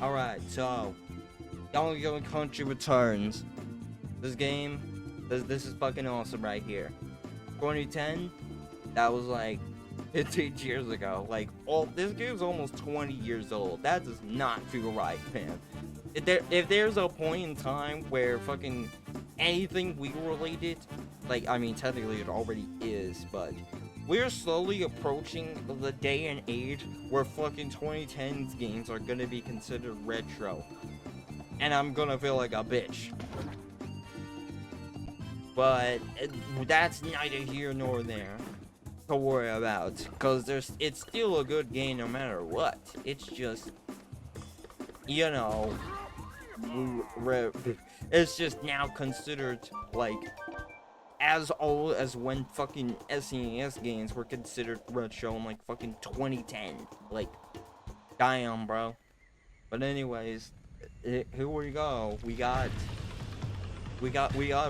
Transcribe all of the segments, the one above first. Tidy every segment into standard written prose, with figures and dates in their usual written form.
Alright, so Donkey Kong Country Returns. This game, this is fucking awesome right here. 2010, that was like 15 years ago. Like, this game's almost 20 years old. That does not feel right, man. If there's a point in time where fucking anything Wii related, like, I mean, technically it already is, but we're slowly approaching the day and age where fucking 2010s games are gonna be considered retro. And I'm gonna feel like a bitch. But that's neither here nor there to worry about, because it's still a good game no matter what. It's just, you know, it's just now considered like as old as when fucking SNES games were considered retro in like fucking 2010. Like, damn, bro. But anyways, here we go. We got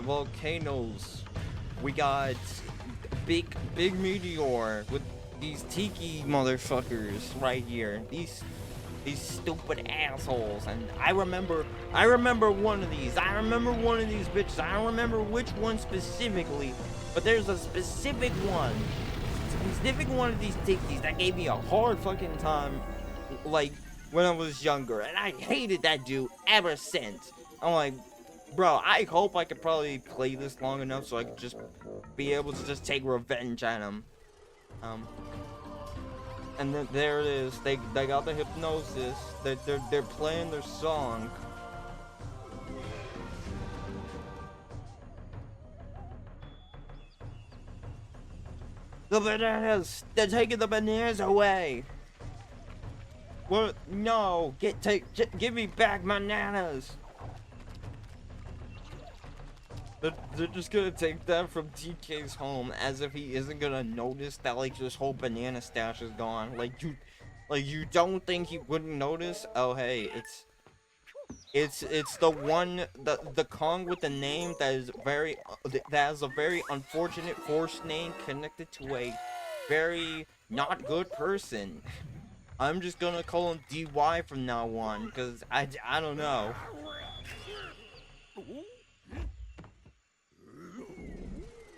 volcanoes. We got big meteor with these tiki motherfuckers right here. These stupid assholes. And I remember one of these. I remember one of these bitches. I don't remember which one specifically, but there's a specific one of these tikis that gave me a hard fucking time, like, when I was younger, and I hated that dude ever since. I'm like, bro, I hope I could probably play this long enough so I could just be able to just take revenge at him. And then there it is. They got the hypnosis. They're playing their song. The bananas. They're taking the bananas away. What? No. Give me back my bananas. They're just gonna take that from TK's home as if he isn't gonna notice that, like, this whole banana stash is gone. Like, you don't think he wouldn't notice? Oh, hey, it's the one, the Kong with the name that has a very unfortunate forced name connected to a very not good person. I'm just gonna call him DY from now on, because I don't know.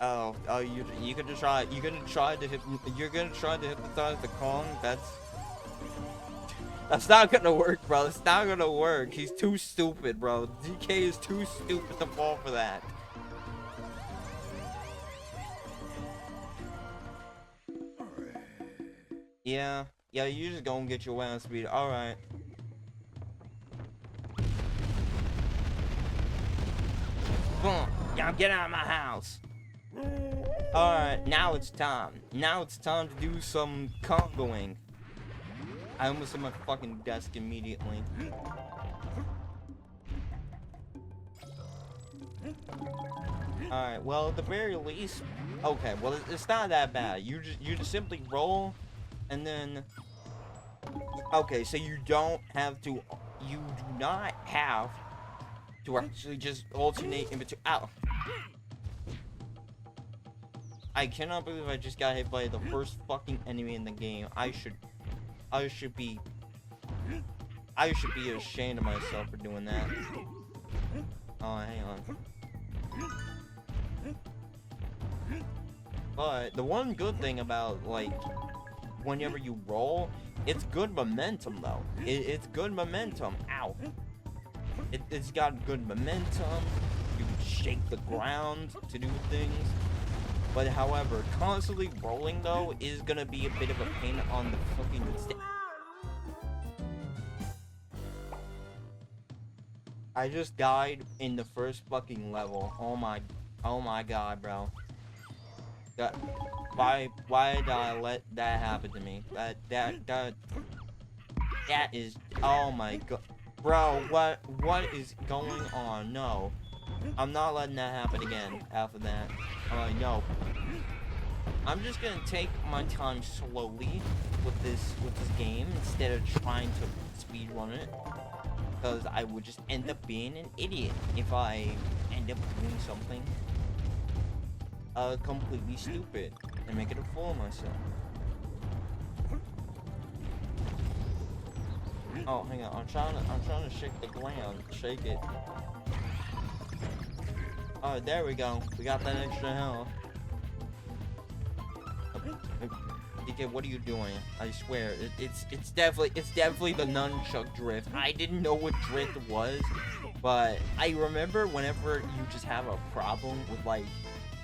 Oh, you're gonna try to hypnotize the Kong? That's not gonna work, bro. It's not gonna work. He's too stupid, bro. DK is too stupid to fall for that. Yeah, you just gonna get your ass beat. Alright. Boom. Y'all get out of my house. Alright, now it's time. Now it's time to do some congoing. I almost hit my fucking desk immediately. Alright, well, at the very least... Okay, well, it's not that bad. You just simply roll, and then... Okay, so you don't have to... You do not have to actually just alternate in between... Ow! I cannot believe I just got hit by the first fucking enemy in the game. I should be ashamed of myself for doing that. Oh, hang on. But the one good thing about, like, whenever you roll, it's good momentum though. It's good momentum. Ow. It's got good momentum. You can shake the ground to do things. But however, constantly rolling though is gonna be a bit of a pain on the fucking stick. I just died in the first fucking level. Oh my god, bro. Why did I let that happen to me? That is, oh my god. Bro, what is going on? No. I'm not letting that happen again after that. I'm like, no. I'm just gonna take my time slowly with this game instead of trying to speedrun it, because I would just end up being an idiot if I end up doing something completely stupid and making a fool of myself. Oh, hang on. I'm trying to shake the ground. Shake it. Oh, there we go. We got that extra health. DK, what are you doing? I swear, it's definitely the nunchuck drift. I didn't know what drift was, but I remember whenever you just have a problem with like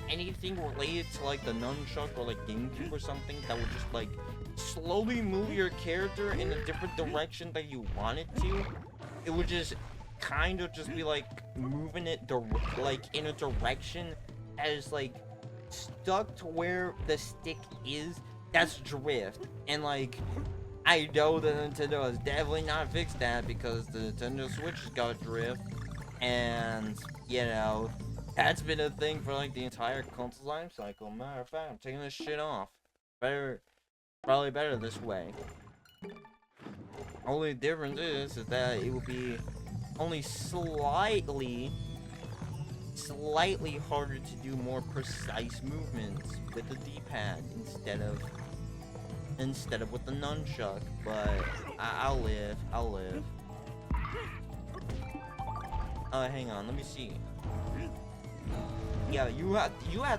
anything related to like the nunchuck or like GameCube or something that would just like slowly move your character in a different direction that you want it to, it would just kind of just be like moving it like in a direction that is like stuck to where the stick is. That's drift. And like I know that Nintendo has definitely not fixed that because the Nintendo Switch has got drift, and you know that's been a thing for like the entire console life cycle. Matter of fact, I'm taking this shit off. Probably better this way. Only difference is that it will be only slightly harder to do more precise movements with the D-pad instead of with the nunchuck. But I'll live. Hang on, let me see. Yeah, you have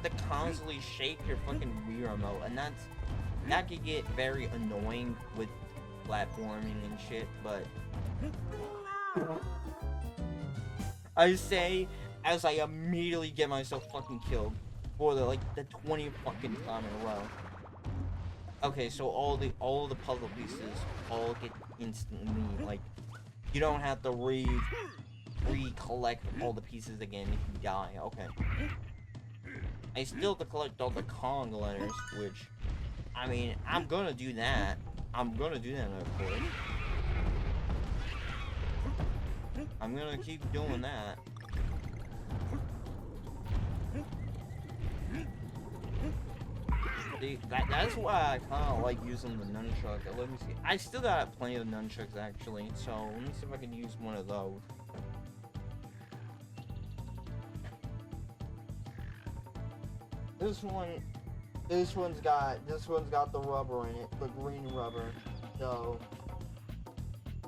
to constantly shake your fucking Wii remote, and that could get very annoying with platforming and shit. But I say as I immediately get myself fucking killed for the 20th fucking time in a row. Okay, so all the puzzle pieces all get instantly, like, you don't have to recollect all the pieces again if you die. Okay. I still have to collect all the Kong letters, which, I mean, I'm gonna do that. Of course. I'm gonna keep doing that. See, that's why I kind of like using the nunchuck. Let me see. I still got plenty of nunchucks actually, so let me see if I can use one of those. This one's got the rubber in it, the green rubber. So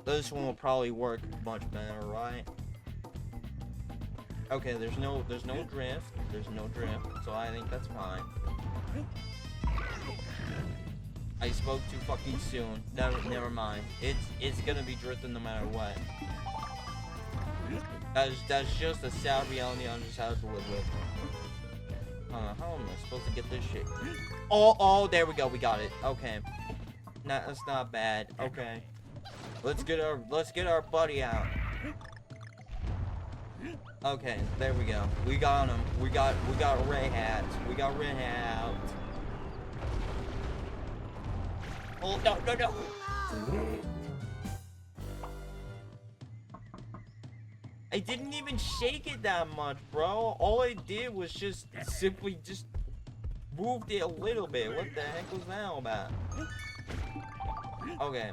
this one will probably work much better, right? Okay, there's no drift. So I think that's fine. I spoke too fucking soon. Never mind. It's gonna be drifting no matter what. That's just a sad reality I just have to live with. How am I supposed to get this shit? Oh, there we go. We got it. Okay. That's not bad. Okay. Let's get our buddy out. Okay, there we go. We got him. We got Red Hat. We got Red Hat. Oh, no. I didn't even shake it that much, bro. All I did was just simply just moved it a little bit. What the heck was that all about? Okay.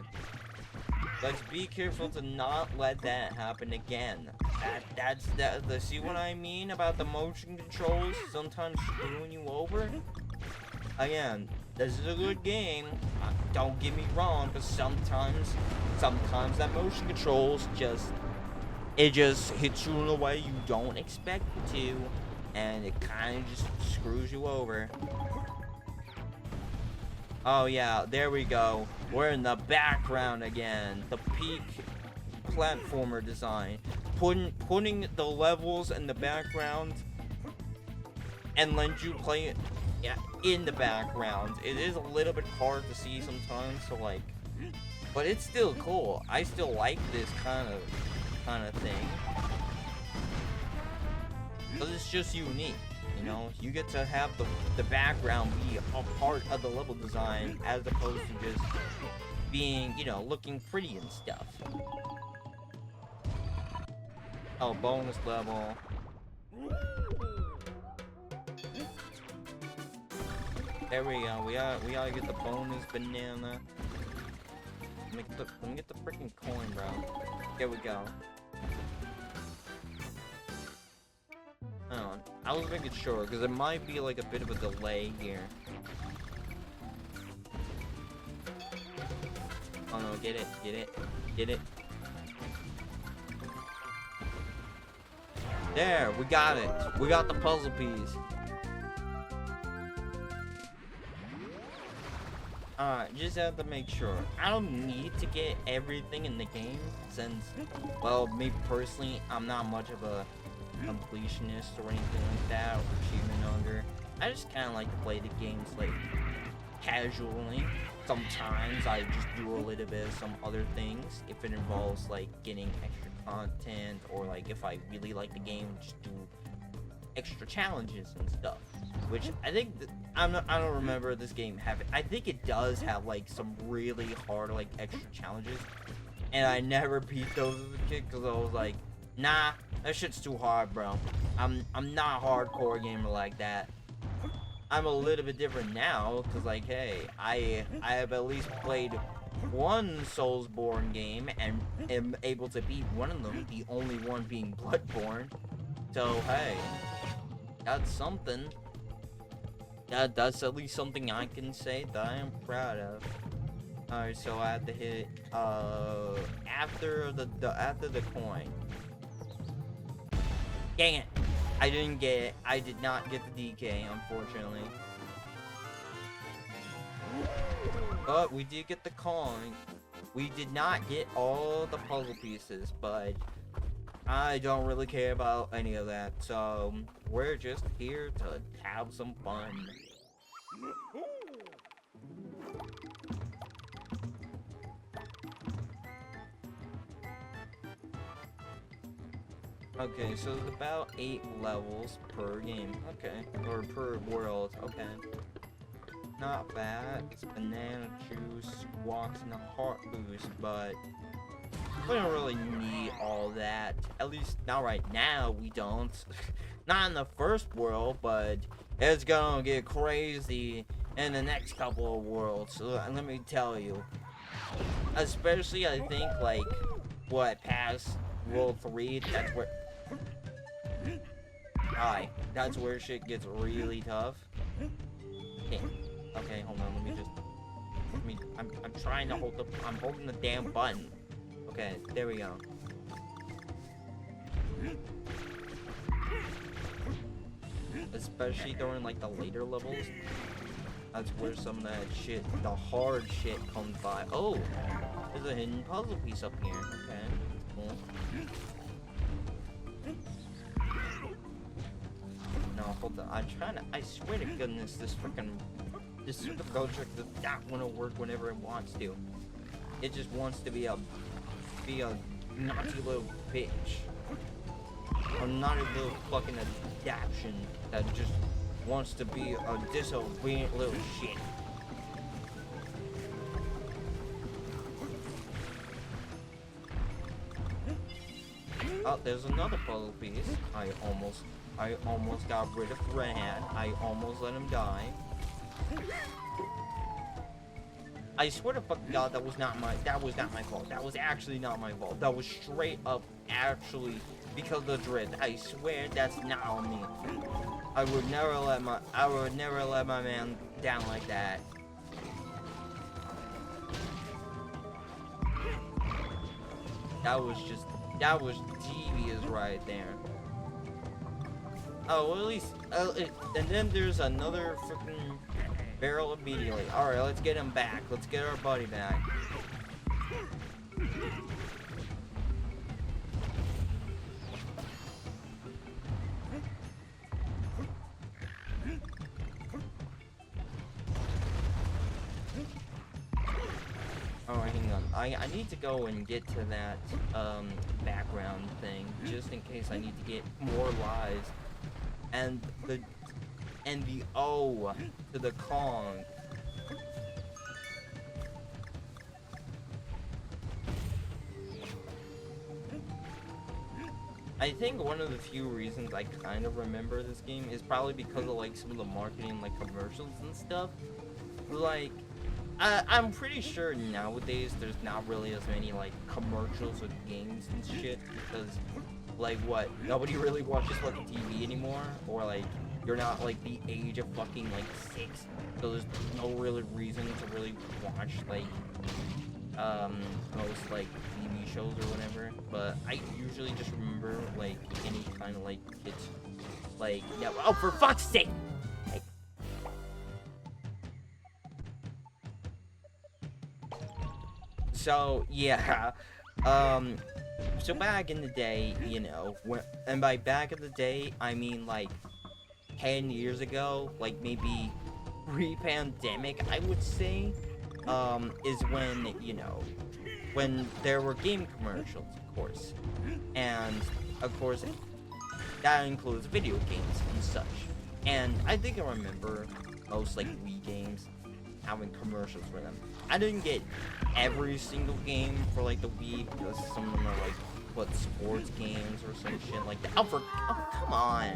Let's be careful to not let that happen again. See what I mean about the motion controls sometimes screwing you over? Again, this is a good game. Don't get me wrong, but sometimes that motion controls just hits you in a way you don't expect it to, and it kind of just screws you over. Oh yeah, there we go. We're in the background again. The peak platformer design. Putting the levels in the background and let you play it in the background. It is a little bit hard to see sometimes, so like, but it's still cool. I still like this kind of thing. But it's just unique, you know? You get to have the background be a part of the level design as opposed to just being, you know, looking pretty and stuff. Oh, bonus level. There we go. We gotta get the bonus banana. Let me get the freaking coin, bro. Here we go. Hang on. I was making sure, because there might be like a bit of a delay here. Oh no, get it. There, we got it. We got the puzzle piece. Alright, just have to make sure. I don't need to get everything in the game since, well, me personally, I'm not much of a completionist or anything like that, or achievement hunter. I just kind of like to play the games, like, casually. Sometimes I just do a little bit of some other things if it involves, like, getting extra content, or, like, if I really like the game, just do extra challenges and stuff. Which I think I don't remember this game having. I think it does have like some really hard like extra challenges, and I never beat those as a kid because I was like, nah, that shit's too hard, bro. I'm not a hardcore gamer like that. I'm a little bit different now because like, hey, I have at least played one Soulsborne game and am able to beat one of them, the only one being Bloodborne. So hey, that's something. That's at least something I can say that I am proud of. Alright, so I have to hit after the coin. Dang it! I didn't get it. I did not get the DK, unfortunately. But we did get the coin. We did not get all the puzzle pieces, but I don't really care about any of that, so we're just here to have some fun. Okay, so there's about 8 levels per game. Okay, or per world. Okay. Not bad. It's banana juice, walks, and a heart boost, but we don't really need all that. At least not right now, we don't. Not in the first world, but it's gonna get crazy in the next couple of worlds. So let me tell you. Especially, I think, like, what, past World 3, that's where... Alright, that's where shit gets really tough. Okay, hold on, let me just... I'm trying to hold the... I'm holding the damn button. Okay, there we go. Especially during like the later levels. That's where some of that shit, the hard shit comes by. Oh! There's a hidden puzzle piece up here. Okay, cool. No, hold on. I'm trying to... I swear to goodness, this super project does not want to work whenever it wants to. It just wants to be a naughty little bitch. A naughty little fucking adaption that just wants to be a disobedient little shit. Oh, there's another puzzle piece. I almost got rid of Rad. I almost let him die. I swear to fucking God, that was not my fault. That was actually not my fault. That was straight up actually because of the drift. I swear that's not on me. I would never let my man down like that. That was devious right there. Oh, well, at least, and then there's another freaking barrel immediately. Alright, let's get him back. Let's get our buddy back. Alright, hang on. I need to go and get to that, background thing, just in case I need to get more lives. And the O to the Kong. I think one of the few reasons I kind of remember this game is probably because of like some of the marketing, like commercials and stuff. Like, I'm pretty sure nowadays there's not really as many like commercials with games and shit because, like, what, nobody really watches fucking TV anymore, or like you're not like the age of fucking like 6, so there's no really reason to really watch like most like TV shows or whatever, but I usually just remember, like, any kind of, like, kids, like, yeah, oh, for fuck's sake! Like, so, yeah, so back in the day, you know, and by back in the day, I mean, like, 10 years ago, like, maybe pre-pandemic, I would say, is when, you know, when there were game commercials, of course, and, of course, that includes video games and such, and I think I remember most, like, Wii games having commercials for them. I didn't get every single game for, like, the Wii, because some of them are, like, what, sports games or some shit like that. Oh, come on!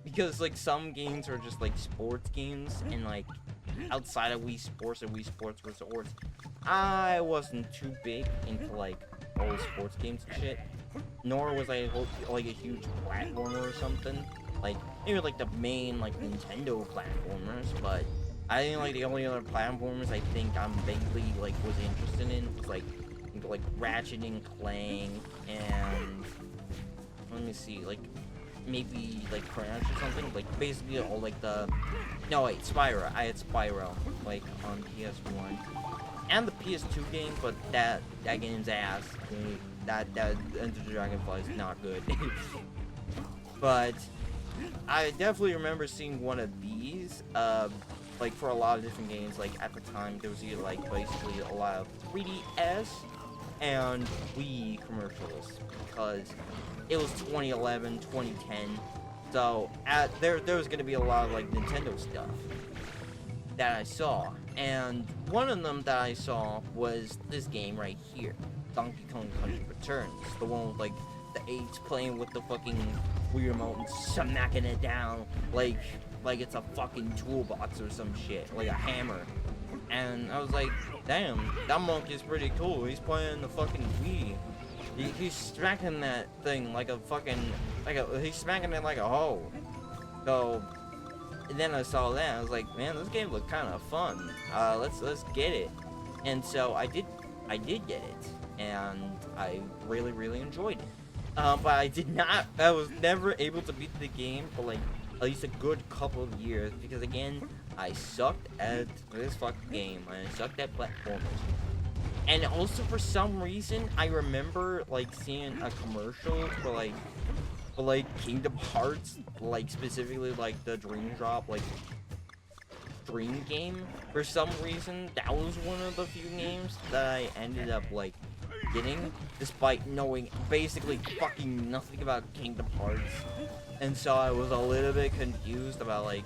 Because, like, some games are just, like, sports games, and, like, outside of Wii Sports and Wii Sports Resorts, I wasn't too big into, like, old sports games and shit. Nor was I, like, a huge platformer or something. Like, maybe, like, the main, like, Nintendo platformers, but I think, like, the only other platformers I think I'm vaguely, like, was interested in was, like Ratchet and Clank, and, let me see, like, maybe, like, Crash or something, like, basically all, like, no, wait, Spyro, I had Spyro, like, on PS1, and the PS2 game, but that game's ass, that Enter the Dragonfly is not good, but I definitely remember seeing one of these, like, for a lot of different games. Like, at the time, there was either, like, basically a lot of 3DS and Wii commercials, because it was 2011, 2010, so there was going to be a lot of, like, Nintendo stuff that I saw, and one of them that I saw was this game right here, Donkey Kong Country Returns, the one with, like, the apes playing with the fucking Wii remote and smacking it down like it's a fucking toolbox or some shit, like a hammer. And I was like, damn, that monkey's pretty cool. He's playing the fucking Wii. He's smacking that thing like a fucking, he's smacking it like a hoe. So, and then I saw that, I was like, man, this game looked kind of fun. Let's get it. And so I did get it, and I really enjoyed it. But I was never able to beat the game for, like, at least a good couple of years, because, again, I sucked at this fucking game, and I sucked at platformers. And also, for some reason, I remember, like, seeing a commercial for, like, Kingdom Hearts, like, specifically, like, the Dream Drop, like, Dream game. For some reason, that was one of the few games that I ended up, like, getting, despite knowing basically fucking nothing about Kingdom Hearts. And so I was a little bit confused about, like,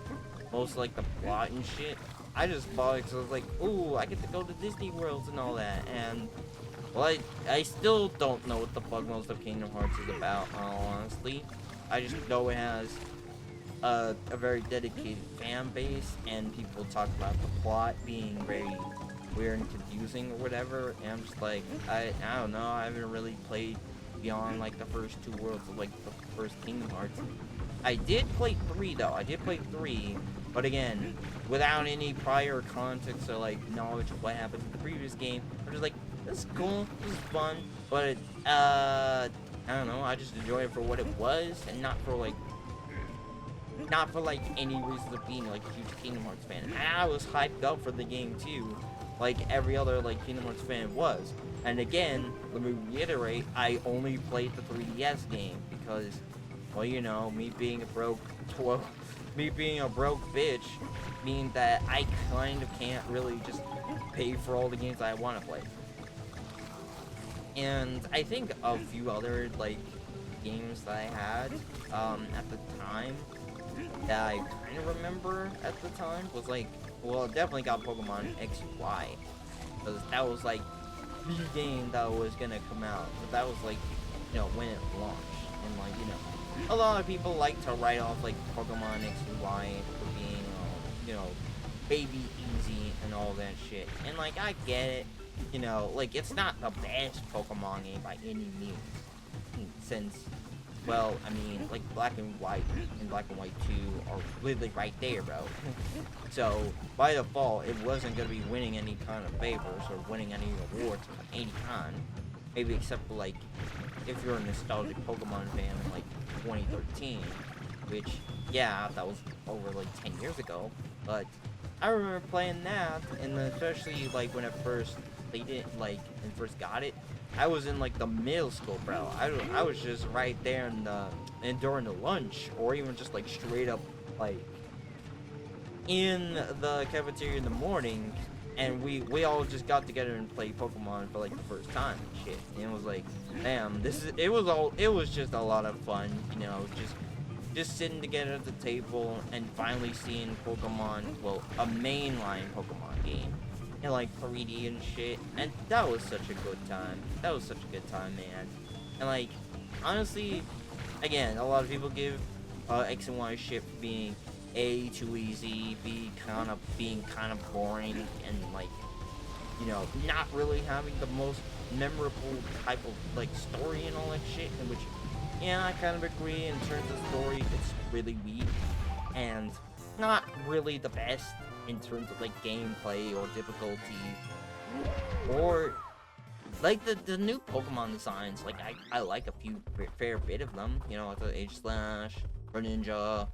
most, like, the plot and shit. I just bought it because I was like, ooh, I get to go to Disney Worlds and all that, and, well, I still don't know what the fuck most of Kingdom Hearts is about, honestly. I just know it has a very dedicated fan base, and people talk about the plot being very weird and confusing or whatever, and I'm just like, I don't know, I haven't really played beyond, like, the first two worlds of, like, the first Kingdom Hearts. I did play 3, though. I did play 3, but again, without any prior context or, like, knowledge of what happened in the previous game. I'm just like, this is cool, this is fun, but, I don't know, I just enjoy it for what it was, and not for, like, any reason of being, like, a huge Kingdom Hearts fan. And I was hyped up for the game, too, like every other, like, Kingdom Hearts fan was. And again, let me reiterate, I only played the 3DS game because, well, you know, me being a broke bitch means that I kind of can't really just pay for all the games I want to play. And I think a few other, like, games that I had at the time that I kind of remember at the time was, like, well, definitely got Pokemon X and Y, because that was, like, the game that was gonna come out, but that was, like, you know, when it launched, and, like, you know, a lot of people like to write off, like, Pokemon X and Y for being, you know, baby easy and all that shit, and, like, I get it, you know, like, it's not the best Pokemon game by any means, since well, I mean, like Black and White and Black and White 2 are literally right there, bro. So by default, it wasn't gonna be winning any kind of favors or winning any awards of any kind. Maybe except for like if you're a nostalgic Pokemon fan in like 2013, which yeah, that was over like 10 years ago. But I remember playing that, and especially like when I first played it, like and first got it. I was in like the middle school, bro. I was just right there and during the lunch, or even just like straight up like in the cafeteria in the morning, and we all just got together and played Pokemon for like the first time and shit. And it was like, damn, it was just a lot of fun, you know, just sitting together at the table and finally seeing Pokemon, well, a mainline Pokemon game. And like 3D and shit, and that was such a good time. That was such a good time, man. And like, honestly, again, a lot of people give X and Y shit being A, too easy, B, being kind of boring, and like, you know, not really having the most memorable type of like story and all that shit. In which, yeah, I kind of agree. In terms of story, it's really weak and not really the best in terms of like gameplay or difficulty, or like the new Pokemon designs. Like I like a fair bit of them, you know, like the H/, Greninja.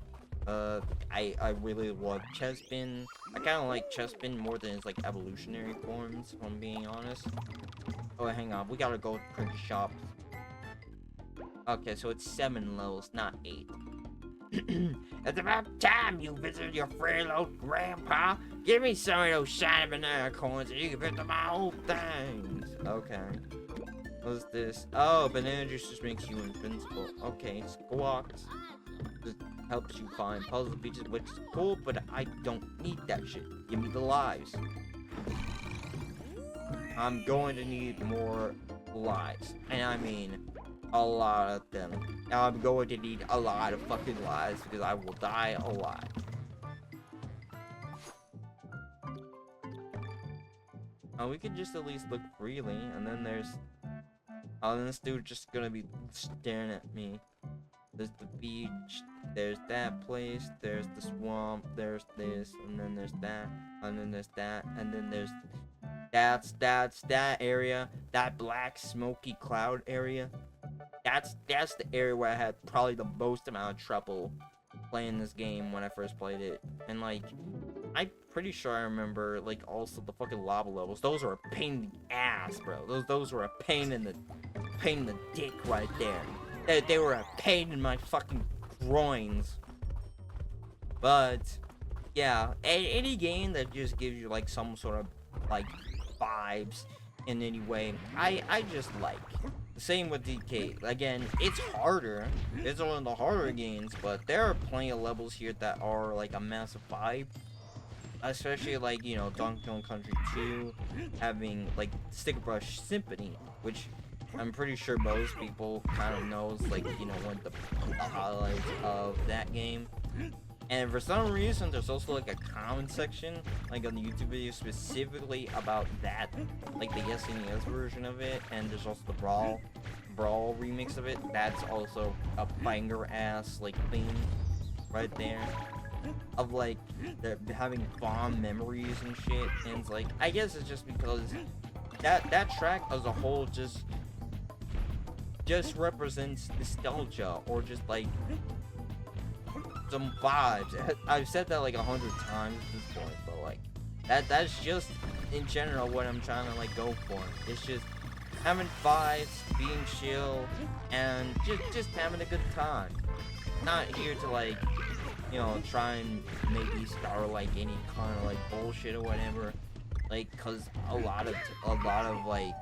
I really love Chespin. I kind of like Chespin more than its like evolutionary forms, if I'm being honest. Oh, hang on, we gotta go to the print shop. Okay, so it's 7 levels, not 8. It's about time you visited your frail old grandpa. Give me some of those shiny banana coins and you can fit them my old things. Okay. What's this? Oh, banana juice just makes you invincible. Okay, Squawks just helps you find puzzle pieces, which is cool, but I don't need that shit. Give me the lives. I'm going to need more lives. And I mean a lot of them. Now I'm going to need a lot of fucking lives because I will die a lot. We could just at least look freely, and then there's... Oh, then this dude just gonna be staring at me. There's the beach, there's that place, there's the swamp, there's this, and then there's that, and then there's that, and then there's... That's that area, that black smoky cloud area. That's the area where I had probably the most amount of trouble playing this game when I first played it. And like, I'm pretty sure I remember like also the fucking lava levels. Those were a pain in the ass, bro. Those were a pain in the dick right there. They were a pain in my fucking groins. But yeah, any game that just gives you like some sort of like vibes in any way, I just like. Same with DK. Again, it's harder. It's one of the harder games, but there are plenty of levels here that are like a massive vibe. Especially like, you know, Donkey Kong Country 2 having like Sticker Brush Symphony, which I'm pretty sure most people kind of knows, like, you know, one of the highlights of that game. And for some reason, there's also like a comment section, like on the YouTube video specifically about that, like the SNES version of it, and there's also the Brawl remix of it. That's also a banger ass like theme right there, of like having fond memories and shit. And it's like, I guess it's just because that track as a whole just represents nostalgia, or just like some vibes. I've said that like 100 times at this point, but like that's just in general what I'm trying to like go for. It's just having vibes, being chill, and just having a good time. Not here to like, you know, try and maybe start like any kind of like bullshit or whatever. Like, cause a lot of like,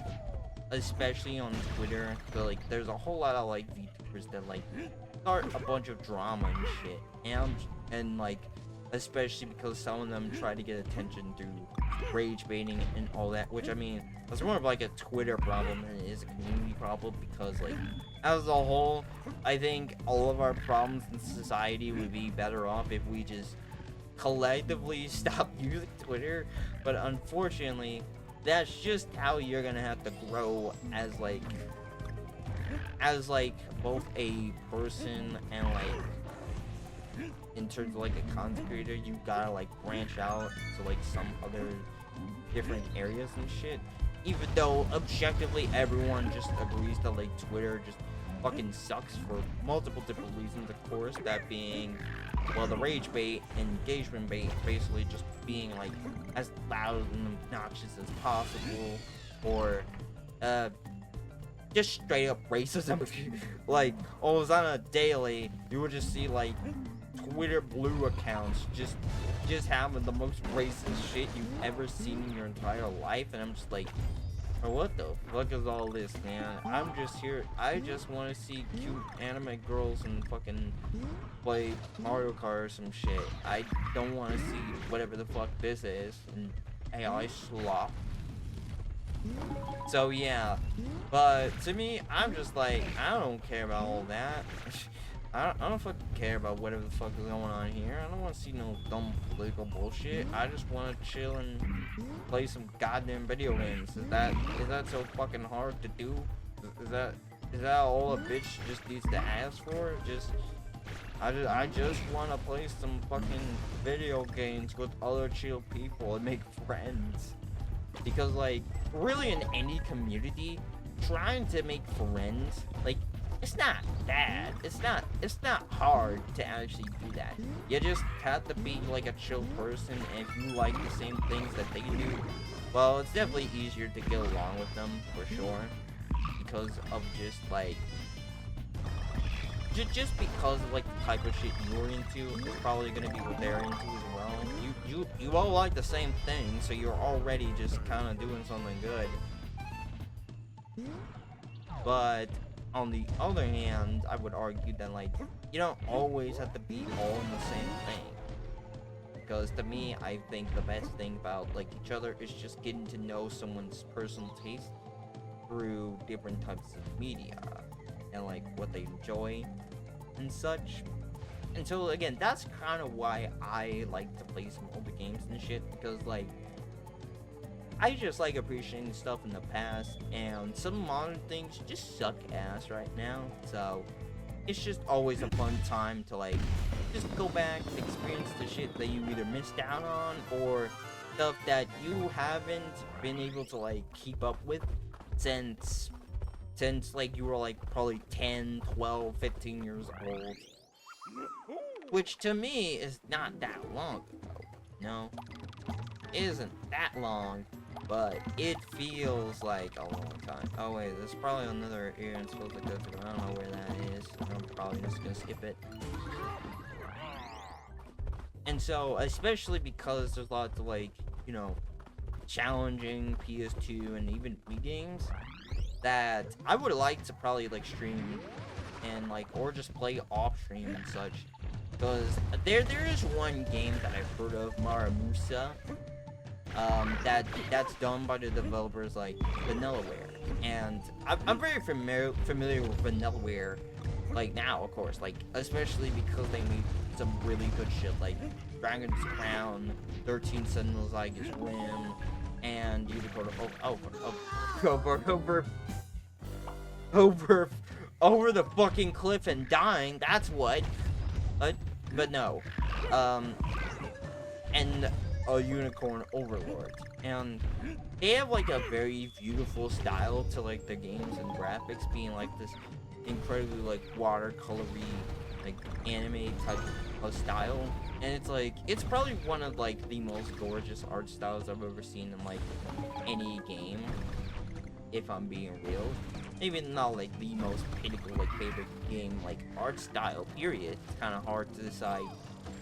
especially on Twitter, like there's a whole lot of like VTubers that like start a bunch of drama and shit, and like, especially because some of them try to get attention through rage baiting and all that, which I mean, that's more of like a Twitter problem than it is a community problem, because like, as a whole, I think all of our problems in society would be better off if we just collectively stop using Twitter. But unfortunately, that's just how you're gonna have to grow as as like both a person and like in terms of like a content creator, you gotta like branch out to like some other different areas and shit. Even though objectively everyone just agrees that like Twitter just fucking sucks for multiple different reasons, of course, that being, well, the rage bait, engagement bait, basically just being like as loud and obnoxious as possible, or just straight up racism. Like, almost on a daily, you would just see like Twitter blue accounts just having the most racist shit you've ever seen in your entire life, and I'm just like, oh, what the fuck is all this, man? I'm just here, I just want to see cute anime girls and fucking play Mario Kart or some shit. I don't want to see whatever the fuck this is, and AI slop. So yeah, but to me, I'm just like, I don't care about all that. I don't fucking care about whatever the fuck is going on here. I don't want to see no dumb political bullshit. I just want to chill and play some goddamn video games. Is that so fucking hard to do? Is that all a bitch just needs to ask for? I just want to play some fucking video games with other chill people and make friends. Because like, really in any community, trying to make friends, like, it's not bad. It's not hard to actually do that. You just have to be like a chill person, and if you like the same things that they do, well, it's definitely easier to get along with them for sure. Because of just like, just because of like the type of shit you're into is probably gonna be what they're into as well. You all like the same thing, so you're already just kind of doing something good. But on the other hand, I would argue that like, you don't always have to be all in the same thing. Because to me, I think the best thing about like each other is just getting to know someone's personal taste through different types of media and like what they enjoy and such. And so again, that's kind of why I like to play some older games and shit, because like, I just like appreciating stuff in the past, and some modern things just suck ass right now. So it's just always a fun time to like just go back and experience the shit that you either missed out on or stuff that you haven't been able to like keep up with since like you were like probably 10, 12, 15 years old. Which to me is not that long ago. No, it isn't that long. But it feels like a long time. Oh wait, there's probably another area I'm supposed to go through. I don't know where that is. I'm probably just gonna skip it. And so, especially because there's lots of like, you know, challenging PS2 and even Wii games that I would like to probably like stream and like, or just play off stream and such. Because there is one game that I've heard of, Maramusa. That's done by the developers like Vanillaware, and I'm very familiar with Vanillaware, like now, of course, like especially because they made some really good shit like Dragon's Crown, 13 Sentinels Aegis Rim, and you go over the fucking cliff and dying. That's what, but no, and a Unicorn Overlord, and they have like a very beautiful style to like the games and graphics, being like this incredibly like watercolory, like anime type of style, and it's like, it's probably one of like the most gorgeous art styles I've ever seen in like any game, if I'm being real. Even not like the most pinnacle like favorite game like art style period. It's kind of hard to decide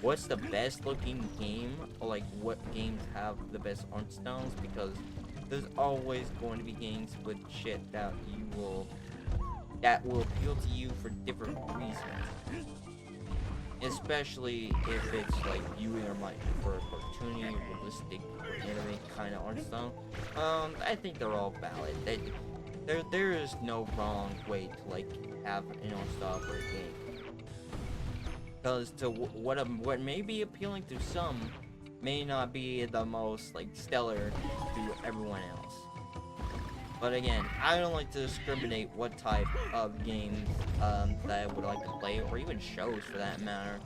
what's the best looking game, or like what games have the best art styles, because there's always going to be games with shit that will appeal to you for different reasons. Especially if it's like you either might prefer cartoony, realistic, or anime kind of art style. I think they're all valid. There is no wrong way to like have an art style for a game. Because to what may be appealing to some may not be the most like stellar to everyone else. But again, I don't like to discriminate what type of games that I would like to play, or even shows for that matter.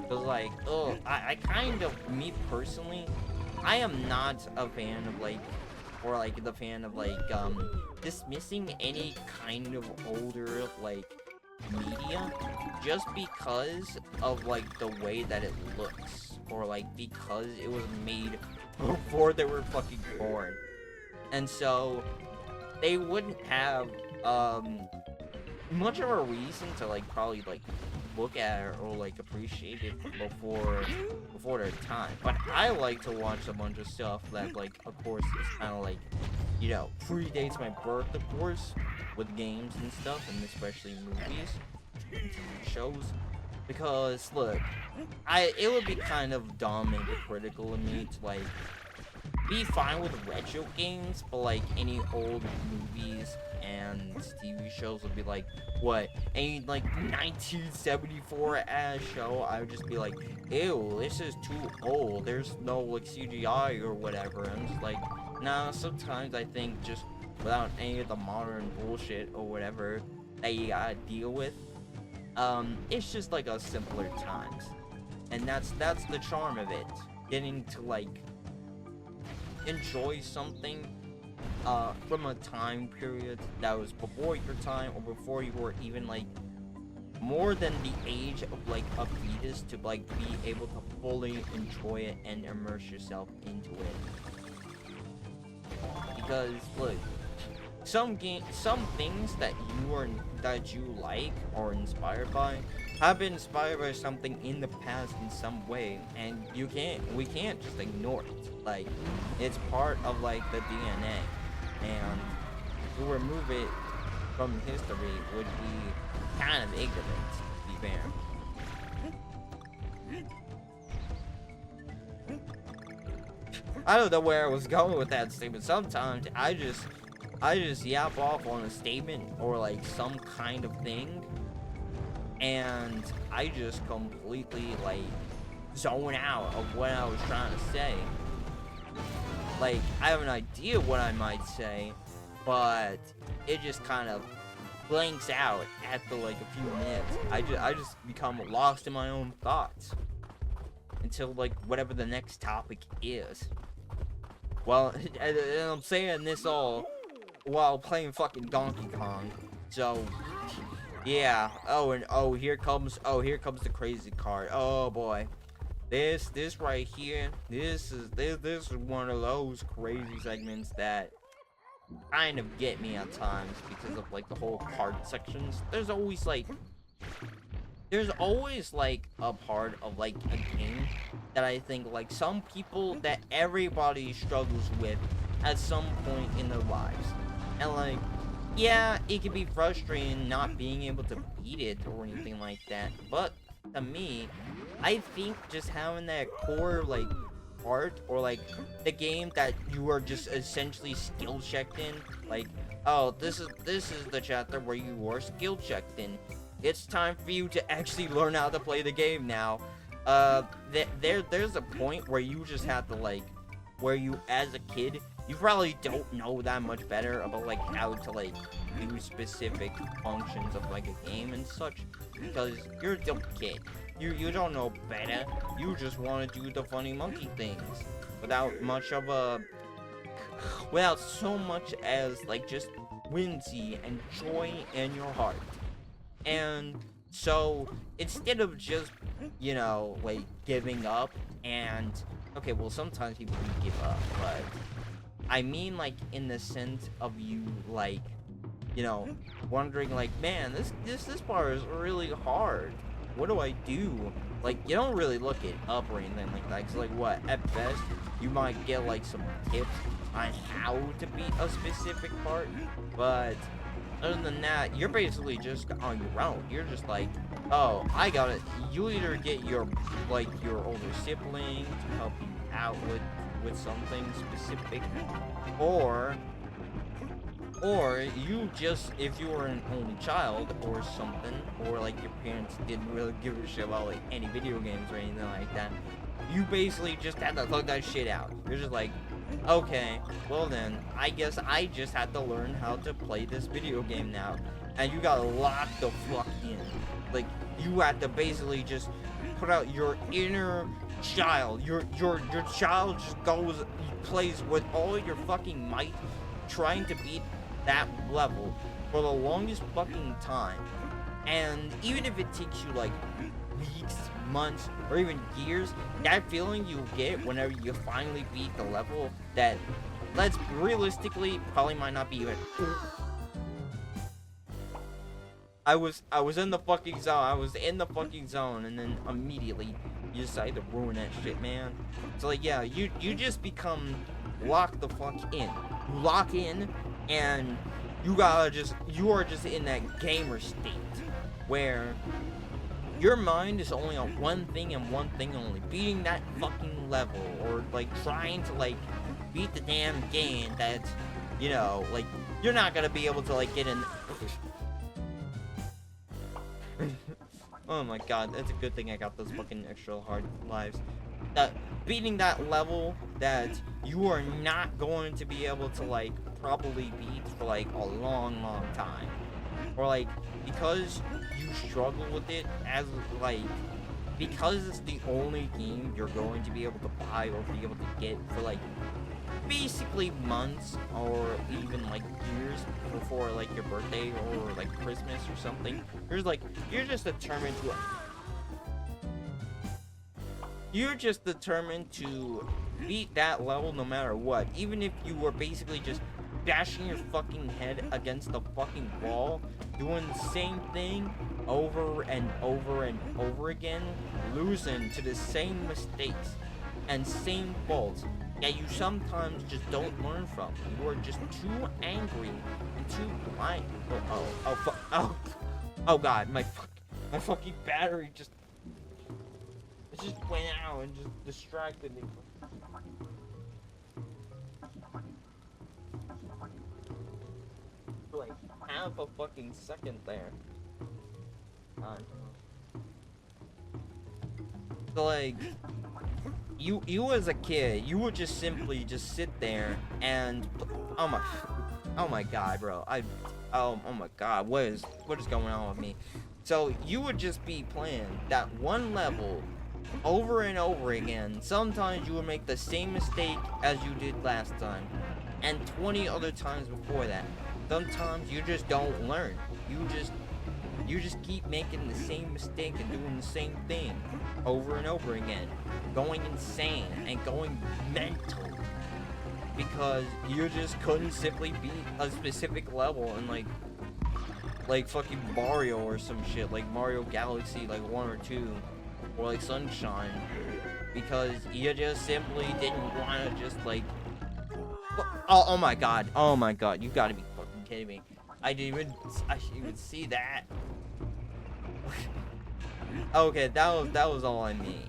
Because, like, I kind of, me personally, I am not a fan of, like, or, like, the fan of, like, dismissing any kind of older, like, media just because of, like, the way that it looks. Or, like, because it was made before they were fucking born. And so, they wouldn't have, much of a reason to, like, probably, like, look at it or, like, appreciate it before their time. But I like to watch a bunch of stuff that, like, of course, is kind of, like, you know, predates my birth, of course, with games and stuff, and especially movies and TV shows. Because, look, it would be kind of dumb and hypocritical of me to, like, be fine with retro games, but, like, any old movies and TV shows would be like, what, any, like, 1974 ass show, I would just be like, ew, this is too old, there's no, like, CGI or whatever. I'm just like, nah, sometimes I think just without any of the modern bullshit or whatever that you gotta deal with, it's just, like, a simpler times. And that's the charm of it, getting to, like, enjoy something from a time period that was before your time, or before you were even, like, more than the age of, like, a fetus to, like, be able to fully enjoy it and immerse yourself into it. Because, look, some things that you like or inspired by have been inspired by something in the past in some way, and we can't just ignore it. Like, it's part of, like, the DNA, and to remove it from history would be kind of ignorant, to be fair. I don't know where I was going with that statement. Sometimes I just yap off on a statement or, like, some kind of thing, and I just completely, like, zone out of what I was trying to say. Like, I have an idea what I might say, but it just kind of blanks out after, like, a few minutes. I just become lost in my own thoughts until, like, whatever the next topic is. Well, and I'm saying this all while playing fucking Donkey Kong. So, yeah. Here comes the crazy card. Oh boy. This right here, this is one of those crazy segments that kind of get me at times because of, like, the whole card sections. There's always like a part of, like, a game that I think, like, some people that everybody struggles with at some point in their lives. And, like, yeah, it can be frustrating not being able to beat it or anything like that, but to me, I think just having that core, like, part, or, like, the game that you are just essentially skill checked in, like, oh, this is the chapter where you are skill checked in. It's time for you to actually learn how to play the game now. There's a point where you just have to, like, where you, as a kid, you probably don't know that much better about, like, how to, like, do specific functions of, like, a game and such, because you're a dumb kid. You don't know better. You just want to do the funny monkey things without so much as, like, just whimsy and joy in your heart. And so, instead of just, you know, like, giving up and, okay, well, sometimes people do give up, but I mean, like, in the sense of you, like, you know, wondering, like, man, this part is really hard. What do I do? Like, you don't really look it up or anything like that, 'cause, like, what, at best, you might get, like, some tips on how to beat a specific part, but other than that, you're basically just on your own. You're just like, oh, I got it. You either get your older sibling to help you out with something specific, or you just, if you were an only child or something, or, like, your parents didn't really give a shit about, like, any video games or anything like that, you basically just had to thug that shit out. You're just like, Okay, well then, I guess I just had to learn how to play this video game now. And you gotta lock the fuck in. Like, you have to basically just put out your inner child. Your child just goes, plays with all your fucking might, trying to beat that level for the longest fucking time. And even if it takes you like weeks, months, or even years, that feeling you get whenever you finally beat the level that, let's realistically, probably might not be like, I was in the fucking zone, and then immediately you decide to ruin that shit, man. So like, yeah, you just become locked the fuck in. You lock in, and you are just in that gamer state where your mind is only on one thing and one thing only, beating that fucking level, or like trying to like beat the damn game that's, you know, like, you're not gonna be able to like get in. Oh my god, that's a good thing I got those fucking extra hard lives. Beating that level that you are not going to be able to like probably beat for like a long time, or like, because you struggle with it as like, because it's the only game you're going to be able to buy or be able to get for like basically months or even like years before like your birthday or like Christmas or something. You're just determined to beat that level no matter what, even if you were basically just bashing your fucking head against the fucking wall, doing the same thing over and over and over again, losing to the same mistakes and same faults that you sometimes just don't learn from. You are just too angry and too blind. Oh god, my fucking battery just went out and just distracted me. Like half a fucking second there. So like, you as a kid, you would just simply just sit there and, oh my god, bro, oh my god, what is going on with me? So you would just be playing that one level over and over again. Sometimes you would make the same mistake as you did last time, and 20 other times before that. Sometimes you just don't learn. You just keep making the same mistake and doing the same thing over and over again, going insane and going mental because you just couldn't simply beat a specific level in like fucking Mario or some shit, like Mario Galaxy like 1 or 2, or like Sunshine, because you just simply didn't want to just like, oh my god, you gotta be fucking kidding me. I didn't even see that. Okay, that was all on me.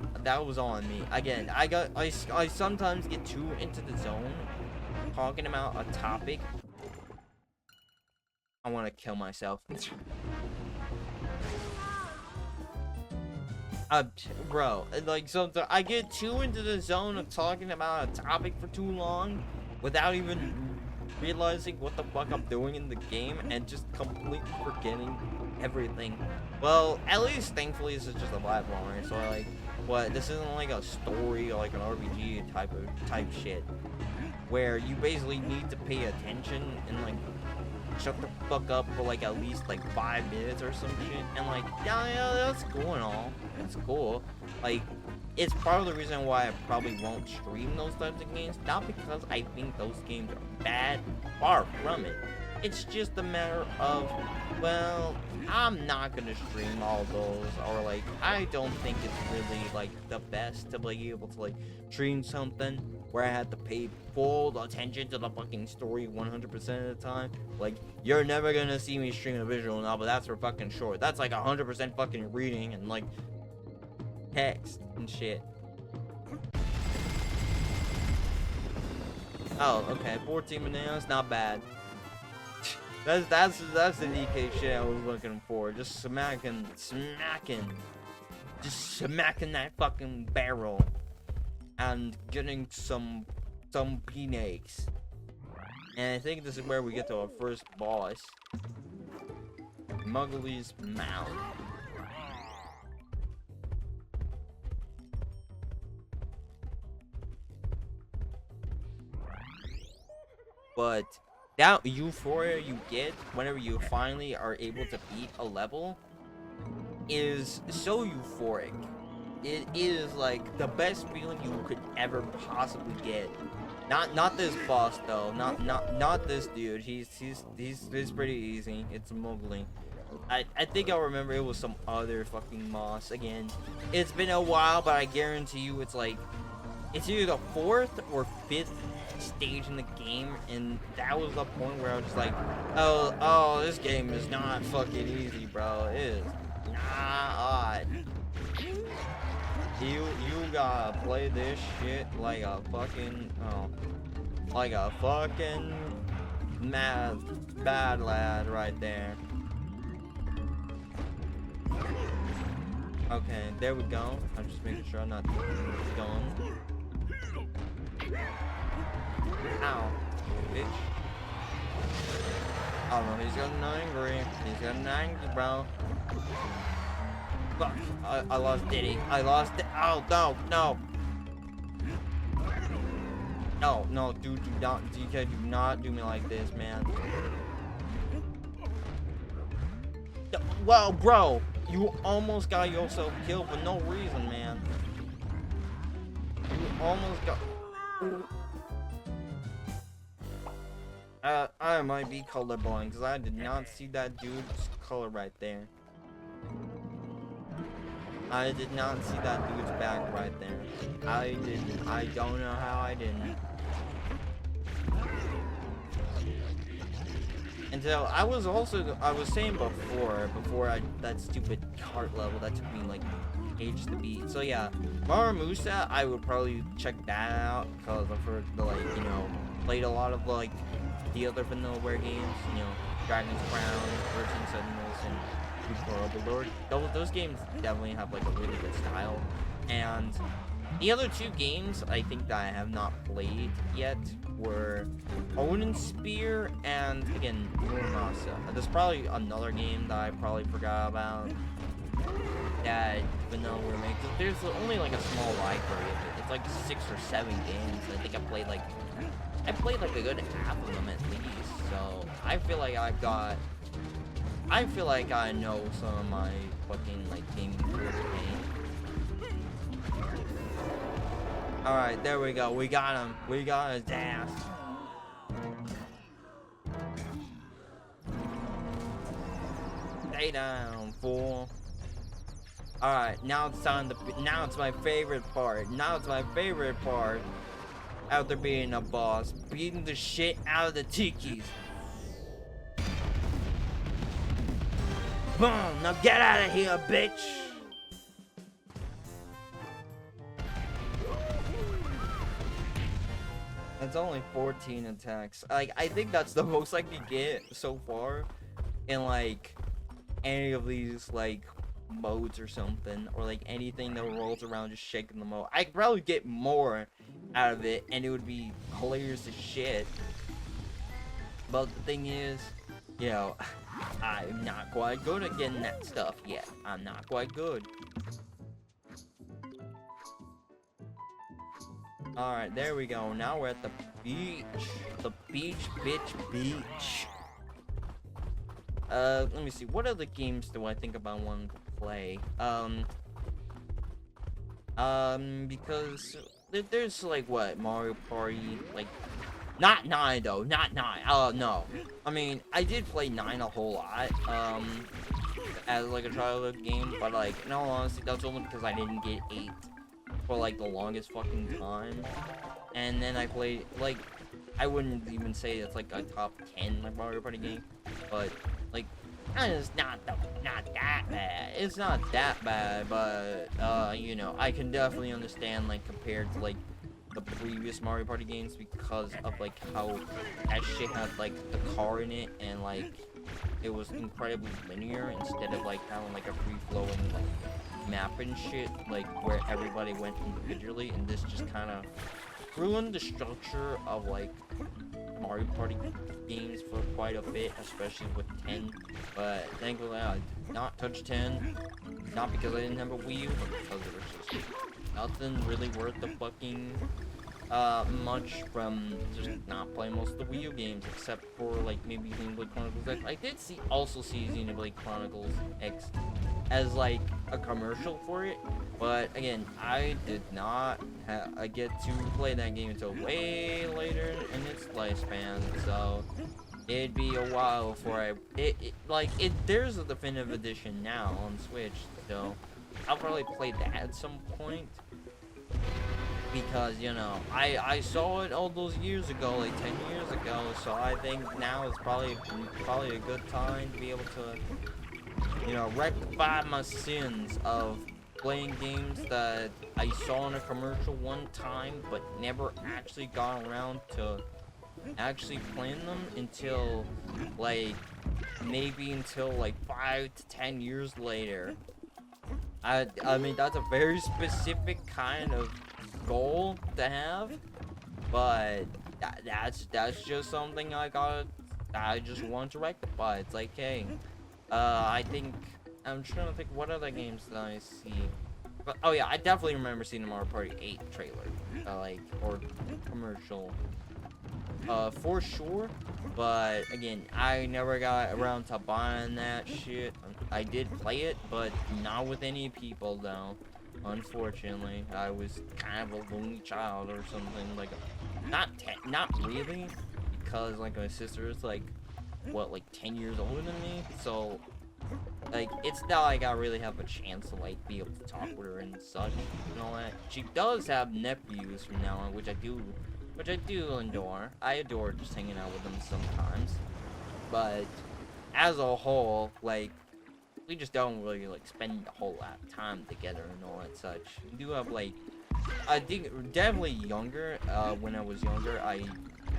Again, I sometimes get too into the zone talking about a topic. I want to kill myself. Bro, like, sometimes I get too into the zone of talking about a topic for too long without even realizing what the fuck I'm doing in the game and just completely forgetting everything. Well, at least thankfully this is just a live longer, so like, what, this isn't like a story or like an RPG type shit where you basically need to pay attention and like shut the fuck up for like at least like 5 minutes or some shit, and like, yeah, that's cool and all, that's cool. Like, it's part of the reason why I probably won't stream those types of games, not because I think those games are bad, far from it. It's just a matter of, well, I'm not gonna stream all those, or like, I don't think it's really like the best to be able to like stream something where I had to pay full attention to the fucking story 100% of the time. Like, you're never gonna see me stream a visual novel, that's for fucking sure. That's like 100% fucking reading and like text and shit. Oh, okay, 14 bananas, not bad. That's the DK shit I was looking for. Just smacking that fucking barrel and getting some some peanuts. And I think this is where we get to our first boss. Muggly's Mound. But that euphoria you get whenever you finally are able to beat a level is so euphoric. It is like the best feeling you could ever possibly get. Not this boss though. Not this dude. He's pretty easy. It's Mowgli. I think I'll remember it was some other fucking moss again. It's been a while, but I guarantee you it's like it's either the 4th or 5th stage in the game, and that was the point where I was just like, oh, this game is not fucking easy, bro. It is not. You gotta play this shit like a fucking bad lad right there. Okay, there we go. I'm just making sure I'm not going. Ow, bitch. Oh no, he's getting angry. He's getting angry, bro. Fuck, I lost Diddy. I lost it. Oh, no. No, dude, DK, do not do me like this, man. Well, bro, you almost got yourself killed for no reason, man. You almost got... I might be colorblind because I did not see that dude's color right there. I did not see that dude's back right there. I didn't. I don't know how I didn't. And so I was saying before that stupid cart level that took me like ages to beat. So yeah, Maramusa, I would probably check that out because I've heard played a lot of like the other Vanillaware games, Dragon's Crown, 13 Sentinels, and Super Overlord. Those games definitely have like a really good style. And the other 2 games I think that I have not played yet were Odin Spear and again Muramasa. There's probably another game that I probably forgot about that Vanillaware makes. There's only like a small library of it. It's like 6 or 7 games. I think I played like a good half of them at least. So I feel like I know some of my fucking like gaming tools. Alright, there we go. We got him. We got his ass. Stay down, fool. Alright, now it's time to... Now it's my favorite part. After being a boss. Beating the shit out of the tikis. Boom! Now get out of here, bitch! It's only 14 attacks. Like, I think that's the most I can get so far in like any of these like modes or something, or like anything that rolls around just shaking the moat. I could probably get more out of it and it would be hilarious as shit. But the thing is, I'm not quite good at getting that stuff yet. I'm not quite good. Alright, there we go. Now we're at the beach. The beach, beach. Let me see. What other games do I think about wanting to play? Because there's like what? Mario Party? Like, not 9 though. Not 9. Oh, no. I mean, I did play 9 a whole lot, as like a childhood game, but like, in all honesty, that's only because I didn't get 8 for like the longest fucking time. And then I played, like, I wouldn't even say it's like a top 10 like Mario Party game, but like, it's not that bad. It's not that bad, but I can definitely understand like compared to like the previous Mario Party games because of like how that shit had like the car in it and like it was incredibly linear instead of like having like a free-flowing like map and shit, like where everybody went individually, and this just kind of ruined the structure of like Mario Party games for quite a bit, especially with 10. But thankfully, I did not touch 10. Not because I didn't have a Wii U, but because there was just nothing really worth the fucking much from just not playing most of the Wii U games, except for like maybe Xenoblade Chronicles X. I did also see Xenoblade Chronicles X as like a commercial for it, but again, I did not get to play that game until way later in its lifespan, so it'd be a while before there's a definitive edition now on Switch, so I'll probably play that at some point. Because, you know, I saw it all those years ago, like 10 years ago, so I think now is probably a good time to be able to, you know, rectify my sins of playing games that I saw in a commercial one time, but never actually got around to actually playing them until, like, maybe until, like, 5 to 10 years later. I mean, that's a very specific kind of goal to have, but that's just something I just want to rectify. It's like, hey, I think I'm trying to think what other games did I see, but oh yeah, I definitely remember seeing the Mario Party 8 trailer, or commercial, for sure. But again, I never got around to buying that shit. I did play it, but not with any people though. Unfortunately, I was kind of a lonely child or something. Like, not really, because like my sister is like, what, like 10 years older than me. So, like, it's not like I really have a chance to like be able to talk with her and such and all that. She does have nephews from now on, which I do adore. I adore just hanging out with them sometimes. But as a whole, like, we just don't really like spend a whole lot of time together and all that such. We do have like, I think definitely younger, when I was younger, I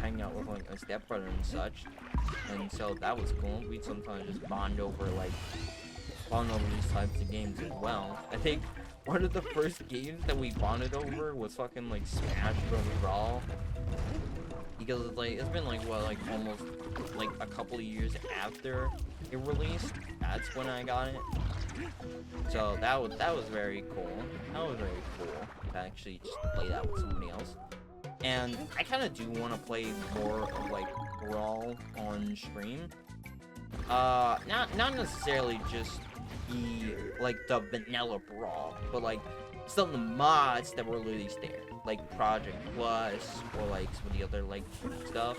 hang out with like my stepbrother and such, and so that was cool. We'd sometimes just bond over these types of games as well. I think one of the first games that we bonded over was fucking like Smash Bros. Brawl, because it's like, it's been like what, like almost like a couple of years after it released. That's when I got it. So that was very cool. That was very cool to actually just play that with somebody else. And I kind of do want to play more of like Brawl on stream. Not necessarily just the vanilla Brawl, but like some of the mods that were released there, like Project Plus or like some of the other like stuff,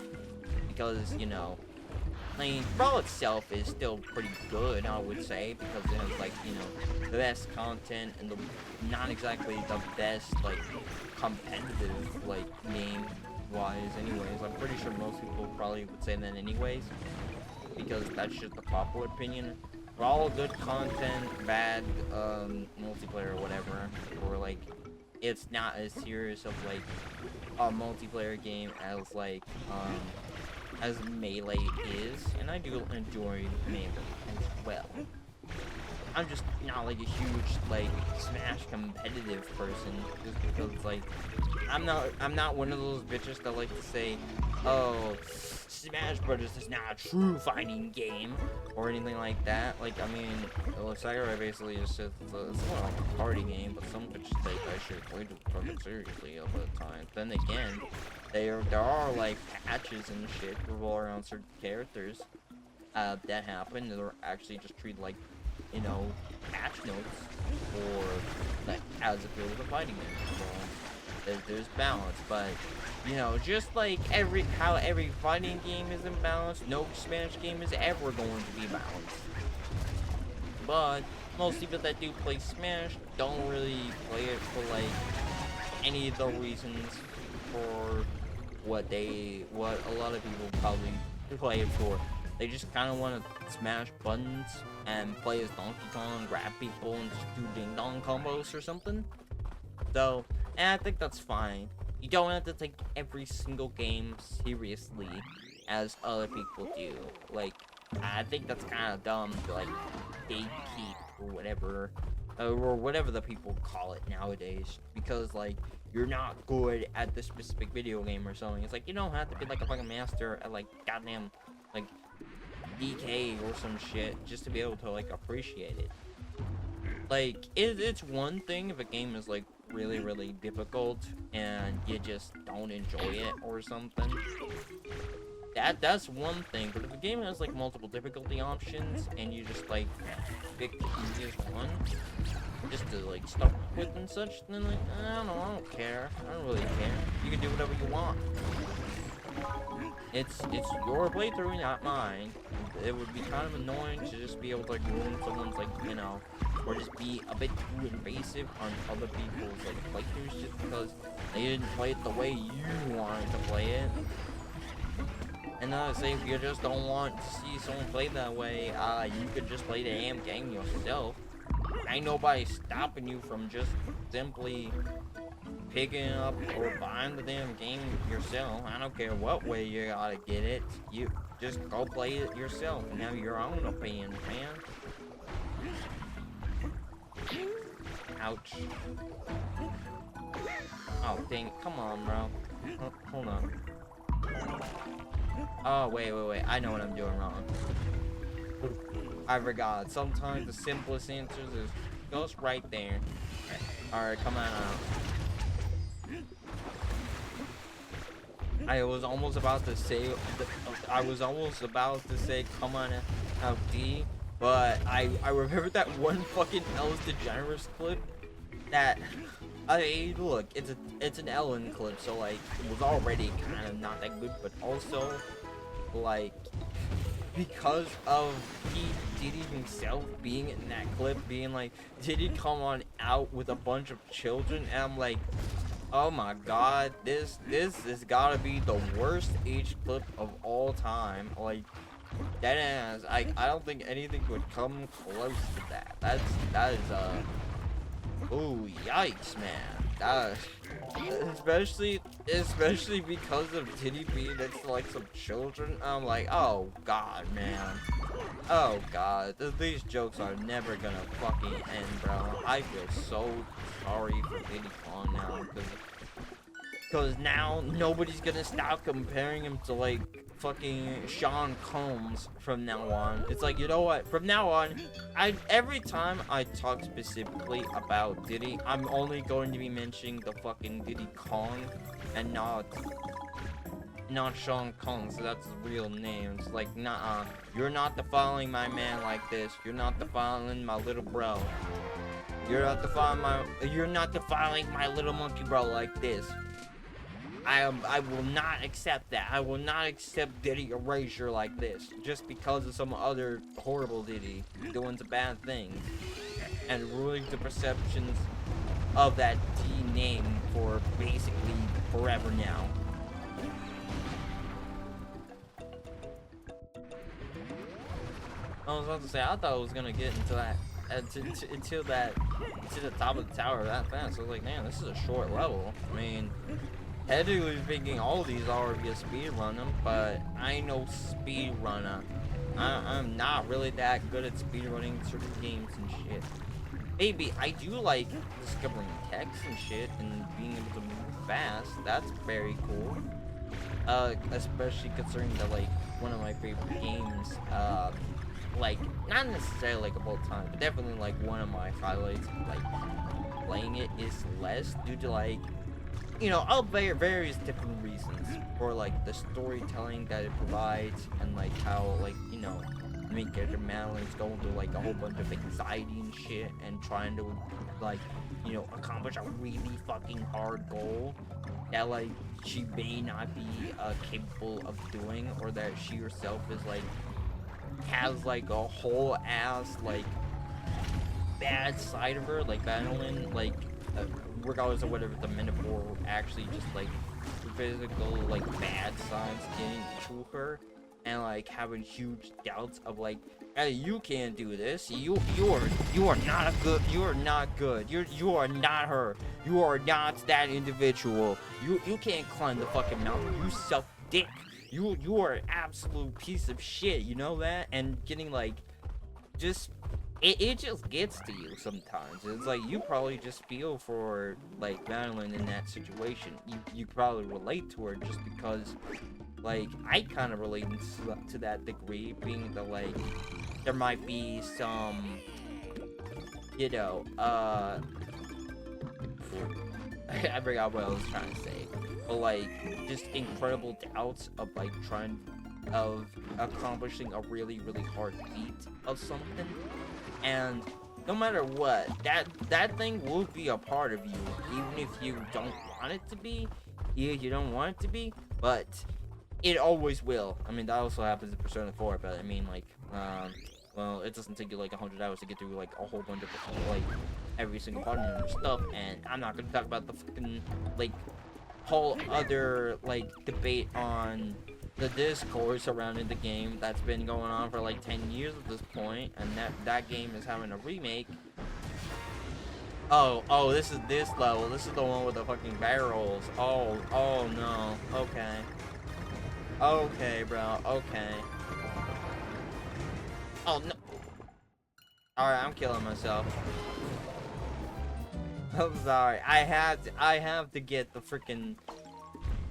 because, you know, I mean, Brawl itself is still pretty good, I would say, because it has, like, you know, the best content and the not exactly the best, like, competitive, like, game-wise anyways. I'm pretty sure most people probably would say that anyways, because that's just the popular opinion. Brawl, good content, bad, multiplayer or whatever, or, like, it's not as serious of, like, a multiplayer game as, like, as Melee is, and I do enjoy Melee as well. I'm just not like a huge like Smash competitive person, just because like I'm not one of those bitches that like to say, oh, Smash Brothers is not a true fighting game or anything like that. Like, I mean, Sakurai basically just says it's not like a party game, but some bitches take that shit way too fucking seriously over the time. Then again, there are like patches and shit revolve around certain characters that happen that are actually just treated like, you know, patch notes, or like as if it was a fighting game. So there's balance, but you know, just like how every fighting game is imbalanced, no Smash game is ever going to be balanced. But most people that do play Smash don't really play it for like any of the reasons for what a lot of people probably play it for. They just kind of want to smash buttons and play as Donkey Kong, grab people, and just do ding-dong combos or something. So, and I think that's fine. You don't have to take every single game seriously as other people do. Like, I think that's kind of dumb to, like, gatekeep or whatever or whatever the people call it nowadays, because like you're not good at this specific video game or something. It's like you don't have to be like a fucking master at like goddamn like DK or some shit just to be able to like appreciate it. Like it's one thing if a game is like really difficult and you just don't enjoy it or something. That's one thing, but if a game has like multiple difficulty options and you just like pick the easiest one just to like start with and such, then like I don't care. I don't really care. You can do whatever you want. It's your playthrough, not mine. It would be kind of annoying to just be able to like ruin someone's like, you know, or just be a bit too invasive on other people's like playthroughs just because they didn't play it the way you wanted to play it. And I say if you just don't want to see someone play that way, you could just play the damn game yourself. Ain't nobody stopping you from just simply picking up or buying the damn game yourself. I don't care what way you gotta get it. You just go play it yourself and have your own opinion, man. Ouch. Oh, dang. Come on, bro. Hold on. Oh, wait. I know what I'm doing wrong. I forgot. Sometimes the simplest answers is goes right there. Alright, come on out. I was almost about to say come on out D, but I remember that one fucking Ellis DeGeneres clip that look, it's an Ellen clip, so like it was already kind of not that good, but also like because of Diddy himself being in that clip, being like, Diddy come on out with a bunch of children, and I'm like, oh my god, this has gotta be the worst age clip of all time. Like, that ass, I don't think anything would come close to that. That is oh yikes, man. Especially because of Diddy being next to like some children. I'm like, oh god, man. Oh god, these jokes are never gonna fucking end, bro. I feel so sorry for Diddy Kong now, because now nobody's gonna stop comparing him to like fucking Sean Combs from now on. It's like, you know what? From now on, every time I talk specifically about Diddy, I'm only going to be mentioning the fucking Diddy Kong and not Sean Kong, so that's his real name. It's like, nah, you're not defiling my man like this. You're not defiling my little bro. You're not defiling my little monkey bro like this. I will not accept that. I will not accept Diddy erasure like this just because of some other horrible Diddy doing some bad things and ruining the perceptions of that D name for basically forever now. I was about to say, I thought I was gonna get into that to the top of the tower that fast. I was like, man, this is a short level. I mean, technically speaking, all of these are via speedrunning, but I ain't no speedrunner. I'm not really that good at speedrunning certain games and shit. Maybe I do like discovering text and shit and being able to move fast. That's very cool. Especially considering that like one of my favorite games, like not necessarily like of all time, but definitely like one of my highlights of like playing it is Celeste, due to like, you know, all various different reasons for like the storytelling that it provides, and like how, like, you know, main character Madeline's going through like a whole bunch of anxiety and shit and trying to like, you know, accomplish a really fucking hard goal that like she may not be capable of doing, or that she herself is like has like a whole ass like bad side of her, like Madeline, like regardless of whatever the metaphor, actually just like physical like bad sides getting to her, and like having huge doubts of like, hey, you can't do this, you are not good, you are not her, you are not that individual, you can't climb the fucking mountain, you suck dick, you are an absolute piece of shit, you know that? And getting like just it just gets to you sometimes. It's like you probably just feel for like Madeline in that situation. You probably relate to her just because like I kind of relate to that degree, being that like there might be some, you know, I forgot what I was trying to say, but like just incredible doubts of like of accomplishing a really hard feat of something. And no matter what, that thing will be a part of you, even if you don't want it to be. You don't want it to be, but it always will. I mean, that also happens in Persona 4, but I mean, like, well, it doesn't take you like 100 hours to get through like a whole bunch of like every single button and stuff. And I'm not gonna talk about the fucking like whole other like debate on the Discord surrounding the game that's been going on for like 10 years at this point, and that game is having a remake. Oh, this is this level. This is the one with the fucking barrels. Oh no. Okay, bro. Okay. Oh no. Alright, I'm killing myself. I'm sorry. I have to get the freaking.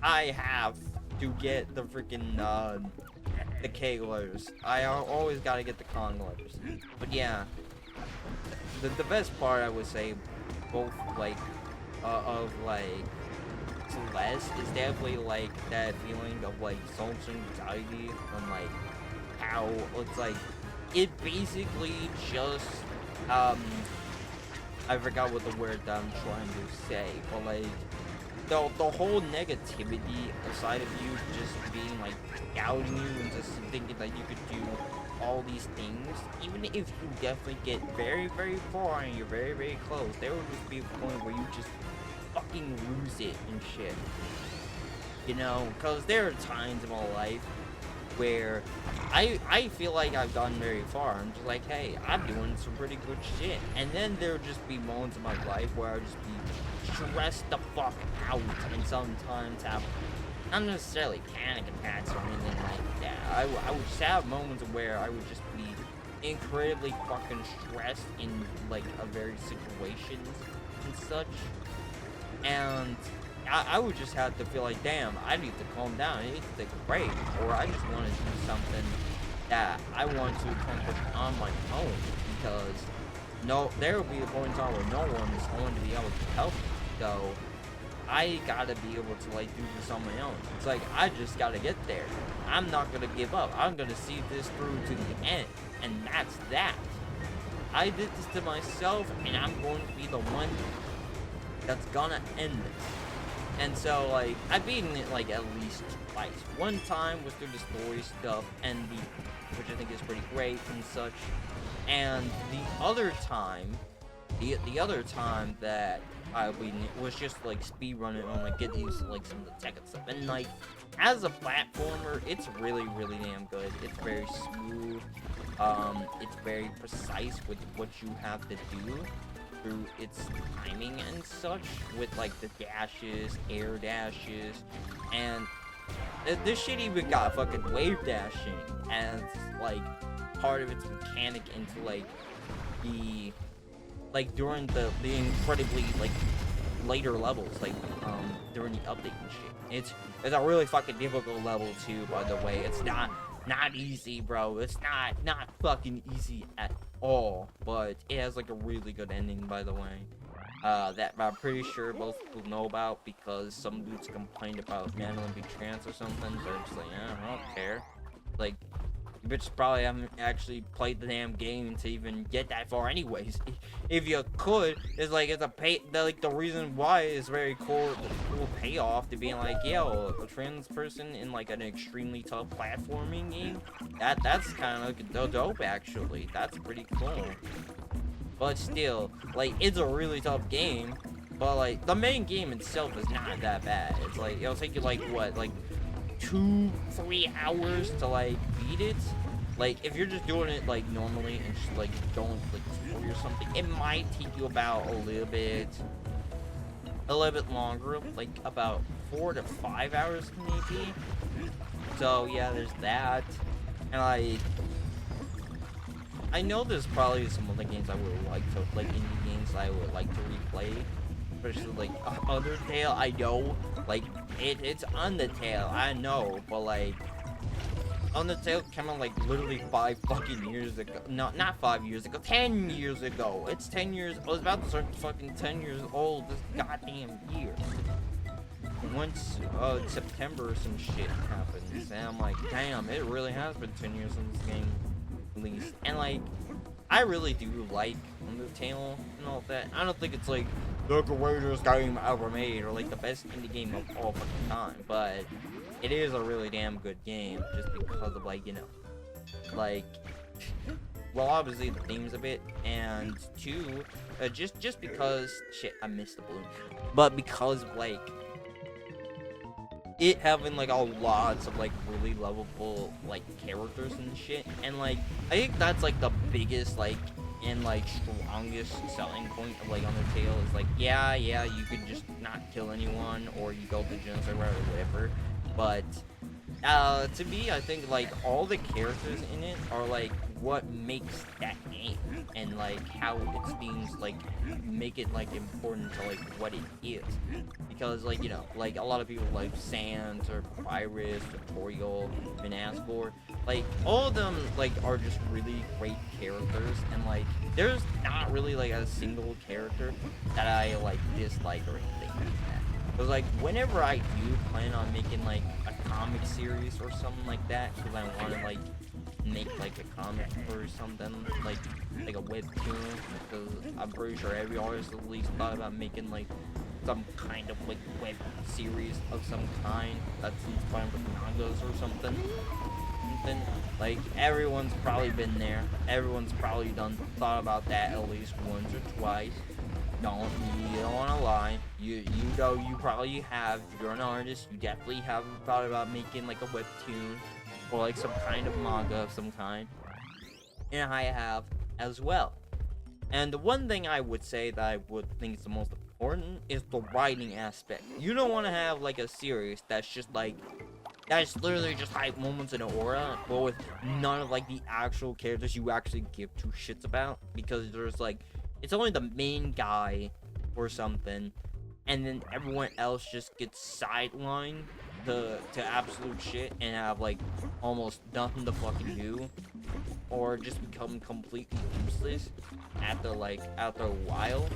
I have to get the freaking the Keglers. I always gotta get the Conglers. But yeah, the best part I would say, both like of like Celeste, is definitely like that feeling of like so much anxiety and like how it's like it basically just I forgot what the word that I'm trying to say, but like the whole negativity aside of you just being like doubting you and just thinking that you could do all these things, even if you definitely get very far and you're very close, there will just be a point where you just fucking lose it and shit. You know, because there are times in my life where I feel like I've gotten very far. I'm just like, hey, I'm doing some pretty good shit. And then there'll just be moments in my life where I'll just be stressed the fuck out and sometimes have not necessarily panic attacks or anything like that. I would just have moments where I would just be incredibly fucking stressed in like a very situations and such. And I would just have to feel like, damn, I need to calm down, I need to take a break, or I just want to do something that I want to accomplish on my own, because there will be a point in time where no one is going to be able to help me, so I gotta be able to like do this on my own. It's like, I just gotta get there. I'm not gonna give up. I'm gonna see this through to the end, and that's that. I did this to myself, and I'm going to be the one that's gonna end this. And so, like, I've beaten it, like, at least twice. One time was through the story stuff, which I think is pretty great and such. And the other time that I beat it was just, like, speedrunning on, like, get these, like, some of the tech and stuff. And, like, as a platformer, it's really damn good. It's very smooth. It's very precise with what you have to do through its timing and such, with like the dashes, air dashes, and this shit even got fucking wave dashing as like part of its mechanic into like the during the incredibly like later levels, like during the update and shit. It's a really fucking difficult level too, by the way. It's not easy, bro. It's not fucking easy at all, but it has like a really good ending, by the way, that I'm pretty sure most people know about, because some dudes complained about Madeline being trans or something. They're just like, I don't care. Like, you bitches probably haven't actually played the damn game to even get that far anyways. If you could, it's like, the reason why is very cool payoff to being like, yo, a trans person in like an extremely tough platforming game, that's kind of like dope, actually. That's pretty cool. But still, like, it's a really tough game, but like, the main game itself is not that bad. It's like, it'll take you like, what, like 2-3 hours to like beat it. Like, if you're just doing it like normally and just like don't like story or something, it might take you about a little bit longer, like about 4 to 5 hours maybe. So yeah, there's that. And like, I know there's probably some other games I would like to, like indie games I would like to replay, especially like Undertale. I know, like it's Undertale, I know, but like Undertale came out like literally 5 fucking years ago. No, not 5 years ago, 10 years ago. It's 10 years. I was about to start fucking 10 years old this goddamn year. Once September or some shit happens, and I'm like, damn, it really has been 10 years since this game released. And like, I really do like Undertale and all that. I don't think it's like the greatest game ever made or like the best indie game of all fucking time, but it is a really damn good game just because of like, you know, like, well, obviously the themes of it, and two, just because shit, I missed the balloon, but because of like it having like a lots of like really lovable like characters and shit, and like I think that's like the biggest like and like strongest selling point of like Undertale is like yeah you could just not kill anyone or you go to genocide or whatever, but to me I think like all the characters in it are like what makes that game and like how its themes like make it like important to like what it is, because like, you know, like a lot of people like Sans or Papyrus, Tutorial, Minascore, like all of them like are just really great characters, and like there's not really like a single character that I like dislike or anything like that. Because like whenever I do plan on making like a comic series or something like that, because I want to like make like a comic or something like a webtoon, because I'm pretty sure every artist at least thought about making like some kind of like web series of some kind that's inspired with mangas or something. Like everyone's probably been there. Everyone's probably thought about that at least once or twice. You don't want to lie. You know you probably have. If you're an artist, you definitely have thought about making like a webtoon or like some kind of manga of some kind. And I have as well. And the one thing I would say that I would think is the most important is the writing aspect. You don't want to have like a series that's just like that's literally just hype moments in an aura, but with none of like the actual characters you actually give two shits about, because there's like it's only the main guy or something, and then everyone else just gets sidelined to absolute shit and have like almost nothing to fucking do, or just become completely useless after a while.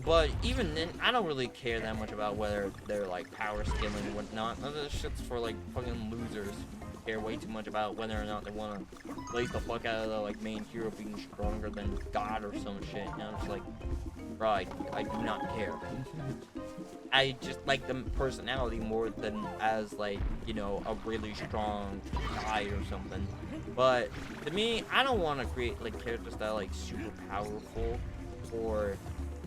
But even then, I don't really care that much about whether they're like power scaling and whatnot. None of this shit's for like fucking losers who care way too much about whether or not they want to blaze the fuck out of the like main hero being stronger than God or some shit. And I'm just like, bro, I do not care. I just like the personality more than as like, you know, a really strong guy or something. But to me, I don't want to create like characters that are like super powerful or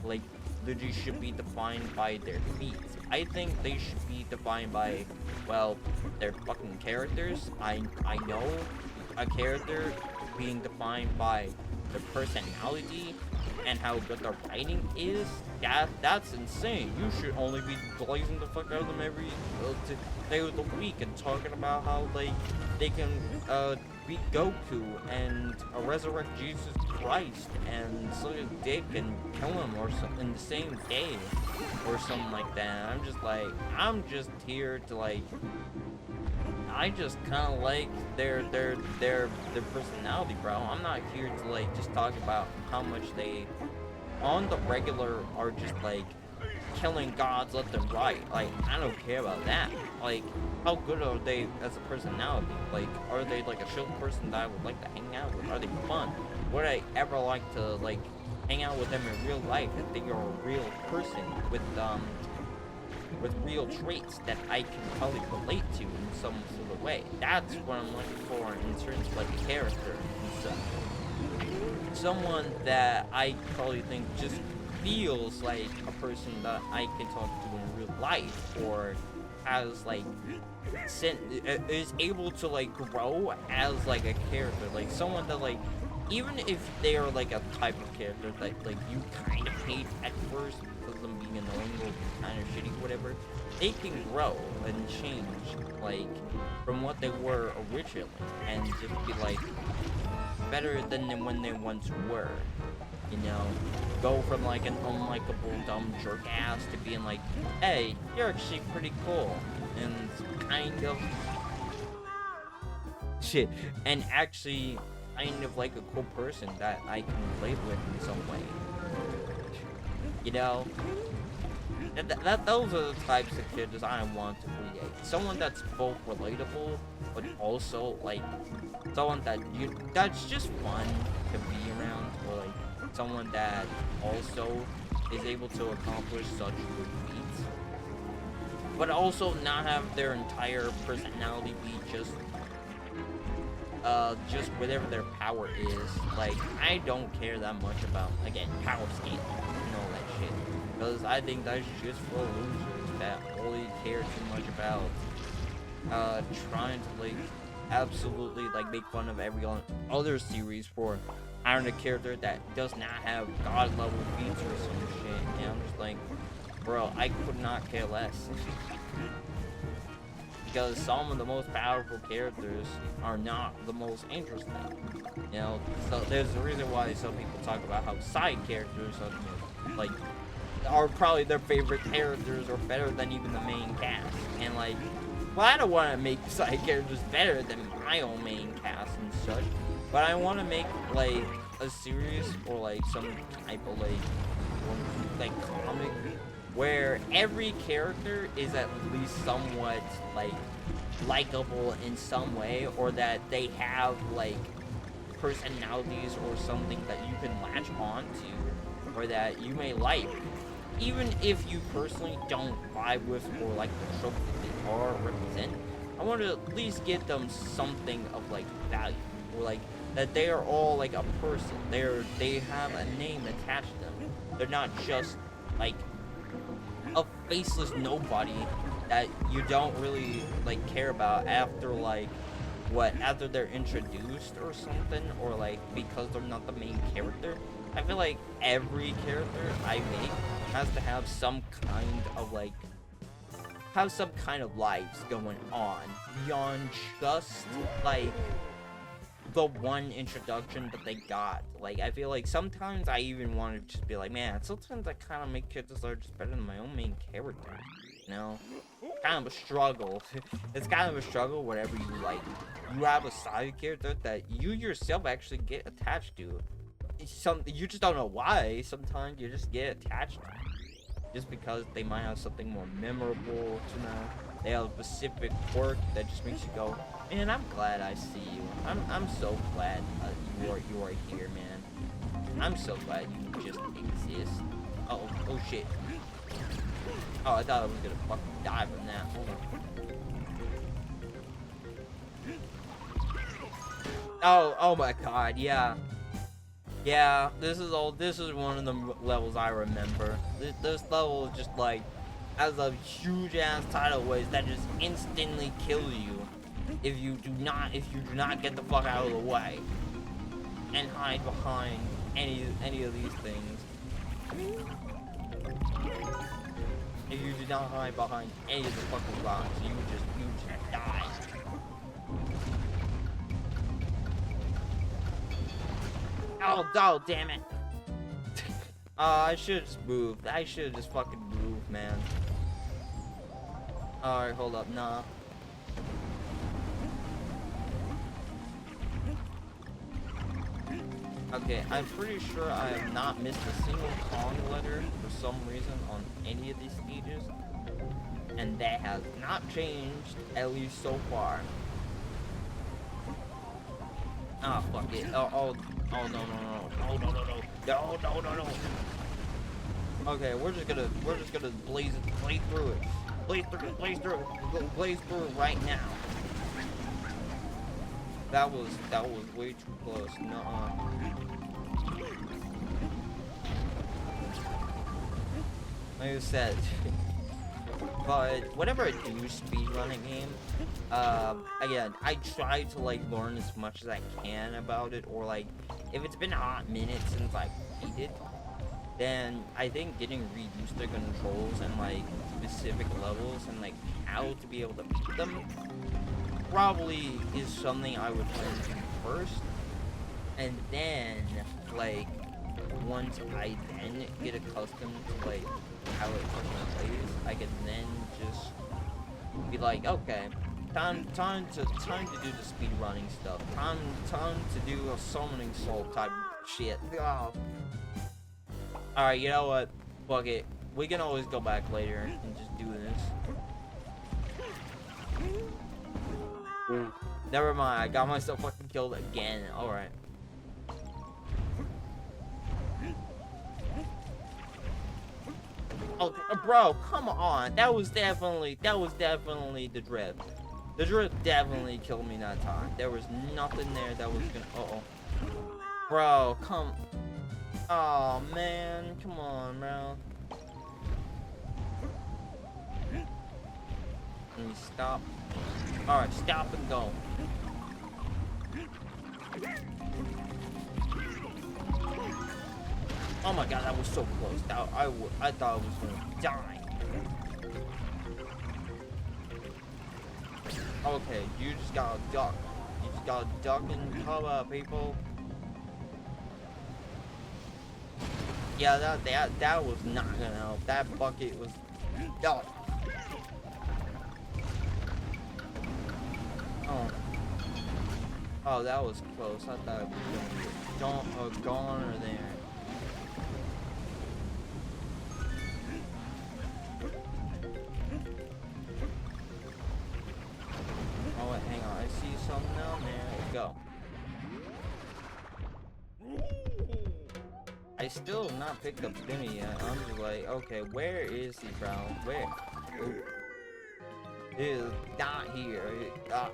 like literally should be defined by their feats. I think they should be defined by, well, their fucking characters. I know a character being defined by their personality and how good their writing is. That's insane. You should only be blazing the fuck out of them every day of the week and talking about how like they can beat Goku and resurrect Jesus Christ and suck his dick and kill him or something in the same day or something like that. I'm just here to like, I just kind of like their personality, bro. I'm not here to like just talk about how much they on the regular are just like killing gods left and right. Like, I don't care about that. Like, how good are they as a personality? Like, are they like a chill person that I would like to hang out with? Are they fun? Would I ever like to like hang out with them in real life if they are a real person with real traits that I can probably relate to in some sort of way? That's what I'm looking for in terms of like character and stuff. Someone that I probably think just feels like a person that I can talk to in real life, or has like is able to like grow as like a character, like someone that like, even if they are like a type of character that like you kind of hate at first because of them being annoying or kind of shitty, whatever, they can grow and change like from what they were originally and just be like better than when they once were. You know, go from like an unlikable dumb jerk ass to being like, hey, you're actually pretty cool and kind of shit, and actually kind of like a cool person that I can relate with in some way. You know, those are the types of characters I want to create. Someone that's both relatable, but also like someone that's just fun to be around, or like someone that also is able to accomplish such good feats, but also not have their entire personality be just whatever their power is. Like, I don't care that much about, again, power scaling and all that shit, because I think that's just for losers that only care too much about trying to like absolutely like make fun of every other series for having a character that does not have god level feats or some shit. And I'm just like, bro, I could not care less. Because some of the most powerful characters are not the most interesting. You know, so there's a reason why some people talk about how side characters are, like, are probably their favorite characters or better than even the main cast. And like, well, I don't want to make side characters better than my own main cast and such, but I want to make like a series or like some type of like comic where every character is at least somewhat like likable in some way, or that they have like personalities or something that you can latch on to, or that you may like, even if you personally don't vibe with or like the trope that they are or represent. I want to at least give them something of like value, or like that they are all like a person. They have a name attached to them. They're not just like a faceless nobody that you don't really like care about after like after they're introduced or something, or like because they're not the main character. I feel like every character I make has to have some kind of like lives going on beyond just like the one introduction that they got. Like, I feel like sometimes I even want to just be like, man, sometimes I kind of make characters that are just better than my own main character, you know? Kind of a struggle. It's kind of a struggle whenever you like, you have a side character that you yourself actually get attached to. You just don't know why. Sometimes you just get attached to them just because they might have something more memorable, you know? They have a specific quirk that just makes you go, man, I'm glad I see you. I'm so glad you are here, man. I'm so glad you just exist. Oh shit. Oh, I thought I was gonna fucking die from that. Hold on. Oh my god, yeah. Yeah, this is one of the levels I remember. This level is just like, has a huge ass tidal waves that just instantly kill you if you do not get the fuck out of the way and hide behind any of these things. If you do not hide behind any of the fucking rocks, you just die. Oh, damn it. I should've just moved. I should've just fucking moved, man. Alright, hold up, nah. Okay, I'm pretty sure I have not missed a single Kong letter for some reason on any of these stages. And that has not changed, at least so far. Ah, fuck it. Oh, no. Oh, no. Okay, we're just gonna blaze through it. Blaze through it right now. That was way too close. Nuh-uh. Like I said, but whenever I do speedrun a game, again, I try to like learn as much as I can about it, or like if it's been a hot minute since I beat it, then I think getting reused to controls and like specific levels and like how to be able to beat them probably is something I would learn to first. And then, like, once I then get accustomed to, like, how it fucking plays, I can then just be like, okay, time to do the speed running stuff. Time to do a summoning soul type shit. Oh. Alright, you know what? Fuck it. We can always go back later and just do this. Never mind, I got myself fucking killed again. Alright. Oh, bro, come on. That was definitely the drift. The drift definitely killed me that time. There was nothing there that was gonna... Uh-oh. Bro, come... Oh, man. Come on, bro. Can you stop? Alright, stop and go. Oh my god, that was so close. I thought I was gonna die. Okay, you just gotta duck. You just gotta duck and cover, people. Yeah, that was not gonna help. That bucket was... Oh. Oh, that was close. I thought it was gonna be a goner there. Oh, wait, hang on. I see something down there. Go. I still have not picked up Jimmy yet. I'm just like, okay, where is he, bro? Where? He is not here.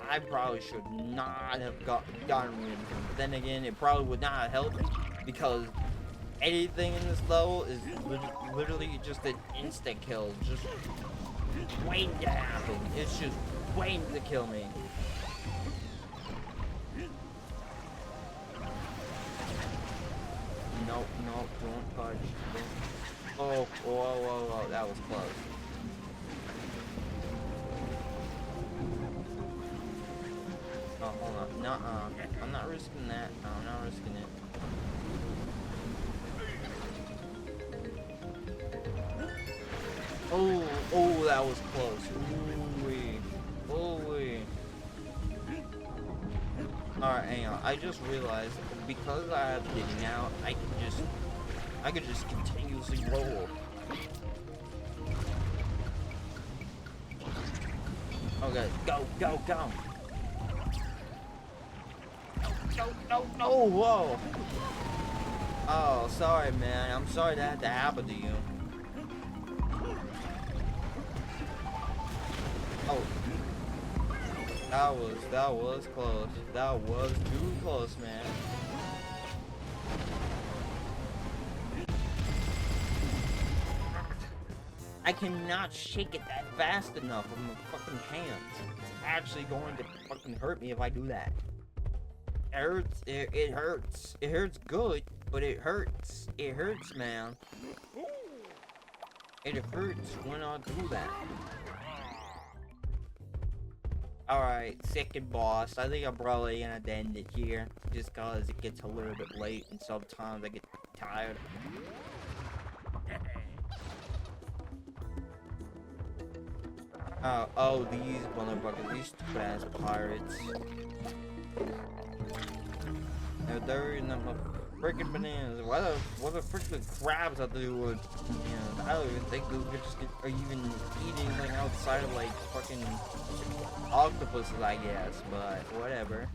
I probably should not have gotten rid of him. But then again, it probably would not have helped because anything in this level is literally just an insta kill. Just waiting to happen. It's just waiting to kill me. Nope, don't touch. Oh, whoa, that was close. Oh, hold on. Nuh-uh. I'm not risking that. No, I'm not risking it. Oh, that was close. Ooh-wee. Alright, hang on. I just realized because I have digging out, I could just continuously roll. Okay, go. No, whoa. Oh, sorry, man. I'm sorry that had to happen to you. Oh. That was close. That was too close, man. I cannot shake it that fast enough with my fucking hands. It's actually going to fucking hurt me if I do that. It hurts. It hurts. It hurts good, but it hurts. It hurts, man. It hurts when I do that. Alright, second boss. I think I'm probably gonna end it here. Just cause it gets a little bit late and sometimes I get tired. Oh, these motherfuckers, these stupid ass pirates. They're in the freaking bananas. What the freaking crabs have to do with bananas? I don't even think those bitches are even eating anything outside of like fucking octopuses, I guess, but whatever.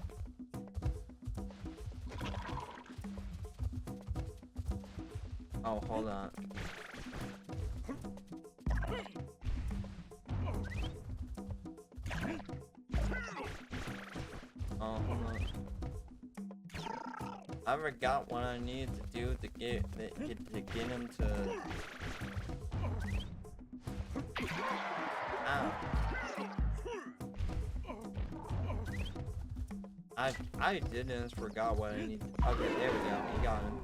Oh, hold on. Oh, hold on. I forgot what I need to do to get him to. Ow. I didn't forgot what I need. Okay, there we go. We got him.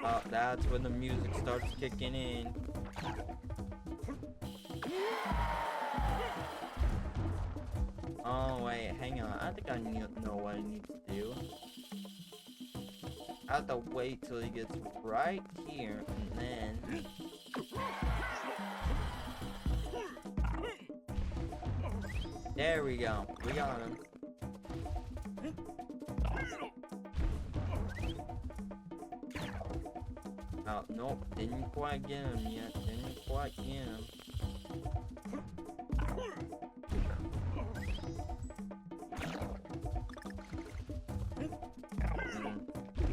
Oh, that's when the music starts kicking in. Oh wait, hang on. I think I know what I need to do. I have to wait till he gets right here, and then... There we go. We got him. Oh, nope. Didn't quite get him yet. Didn't quite get him.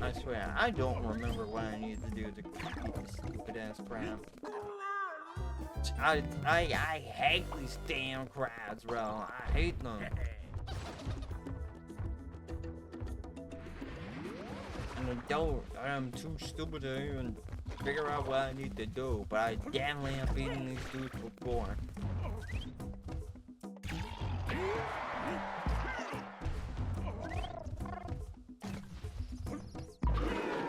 I swear, I don't remember what I need to do to beat this stupid ass crab. I hate these damn crabs, bro. I hate them. And I'm too stupid to even figure out what I need to do, but I definitely have beaten these dudes before.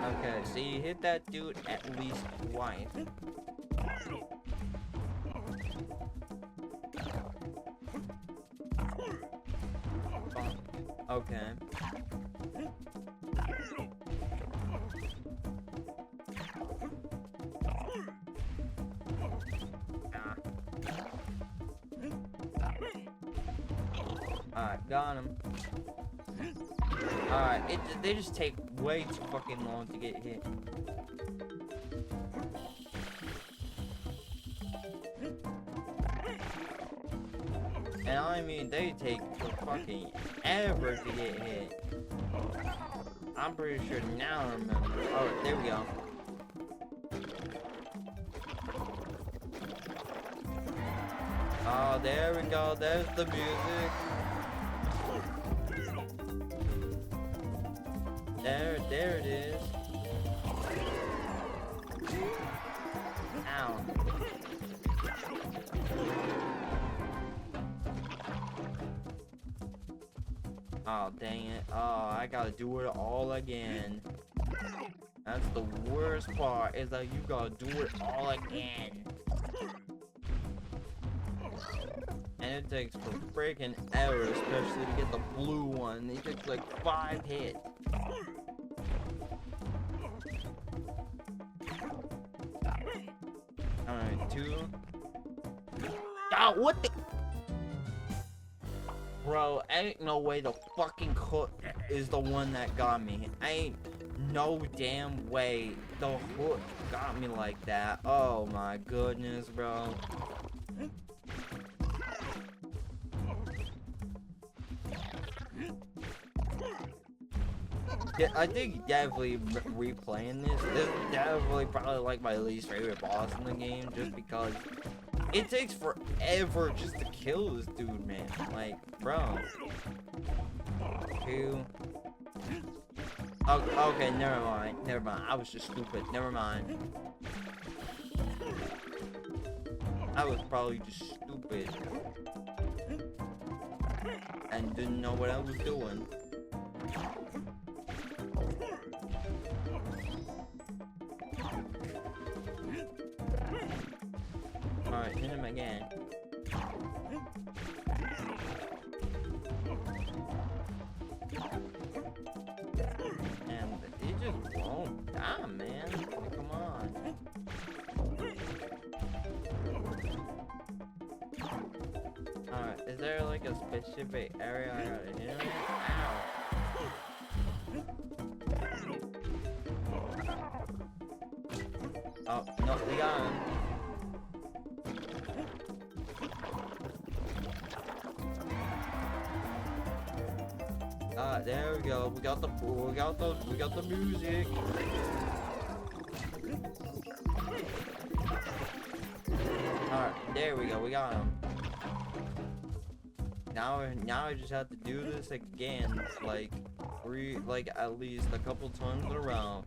Okay, so you hit that dude at least twice. Okay. Alright, got him. Alright, they just take way too fucking long to get hit. And I mean, they take fucking ever to get hit. I'm pretty sure now I remember. Oh, there we go. Oh, there we go. There's the music. There it is. Ow. Oh, dang it. Oh, I gotta do it all again. That's the worst part, is that you gotta do it all again. And it takes for freaking ever, especially to get the blue one. It takes like 5 hits. Alright, 2. Oh, what the? Bro, ain't no way the fucking hook is the one that got me. Ain't no damn way the hook got me like that. Oh my goodness, bro. Yeah, I think definitely replaying this is definitely probably like my least favorite boss in the game, just because it takes forever just to kill this dude, man. Like, bro. 2. Oh, okay, never mind. Never mind. I was just stupid. Never mind. I was probably just stupid. And didn't know what I was doing. Alright, hit him again. And he just won't die, man. Come on. Alright, is there like a specific area I gotta hit him in? Ow. Oh, no, we got him. There we go. We got the music. Alright, there we go. We got him. Now I just have to do this again, like at least a couple times in a row.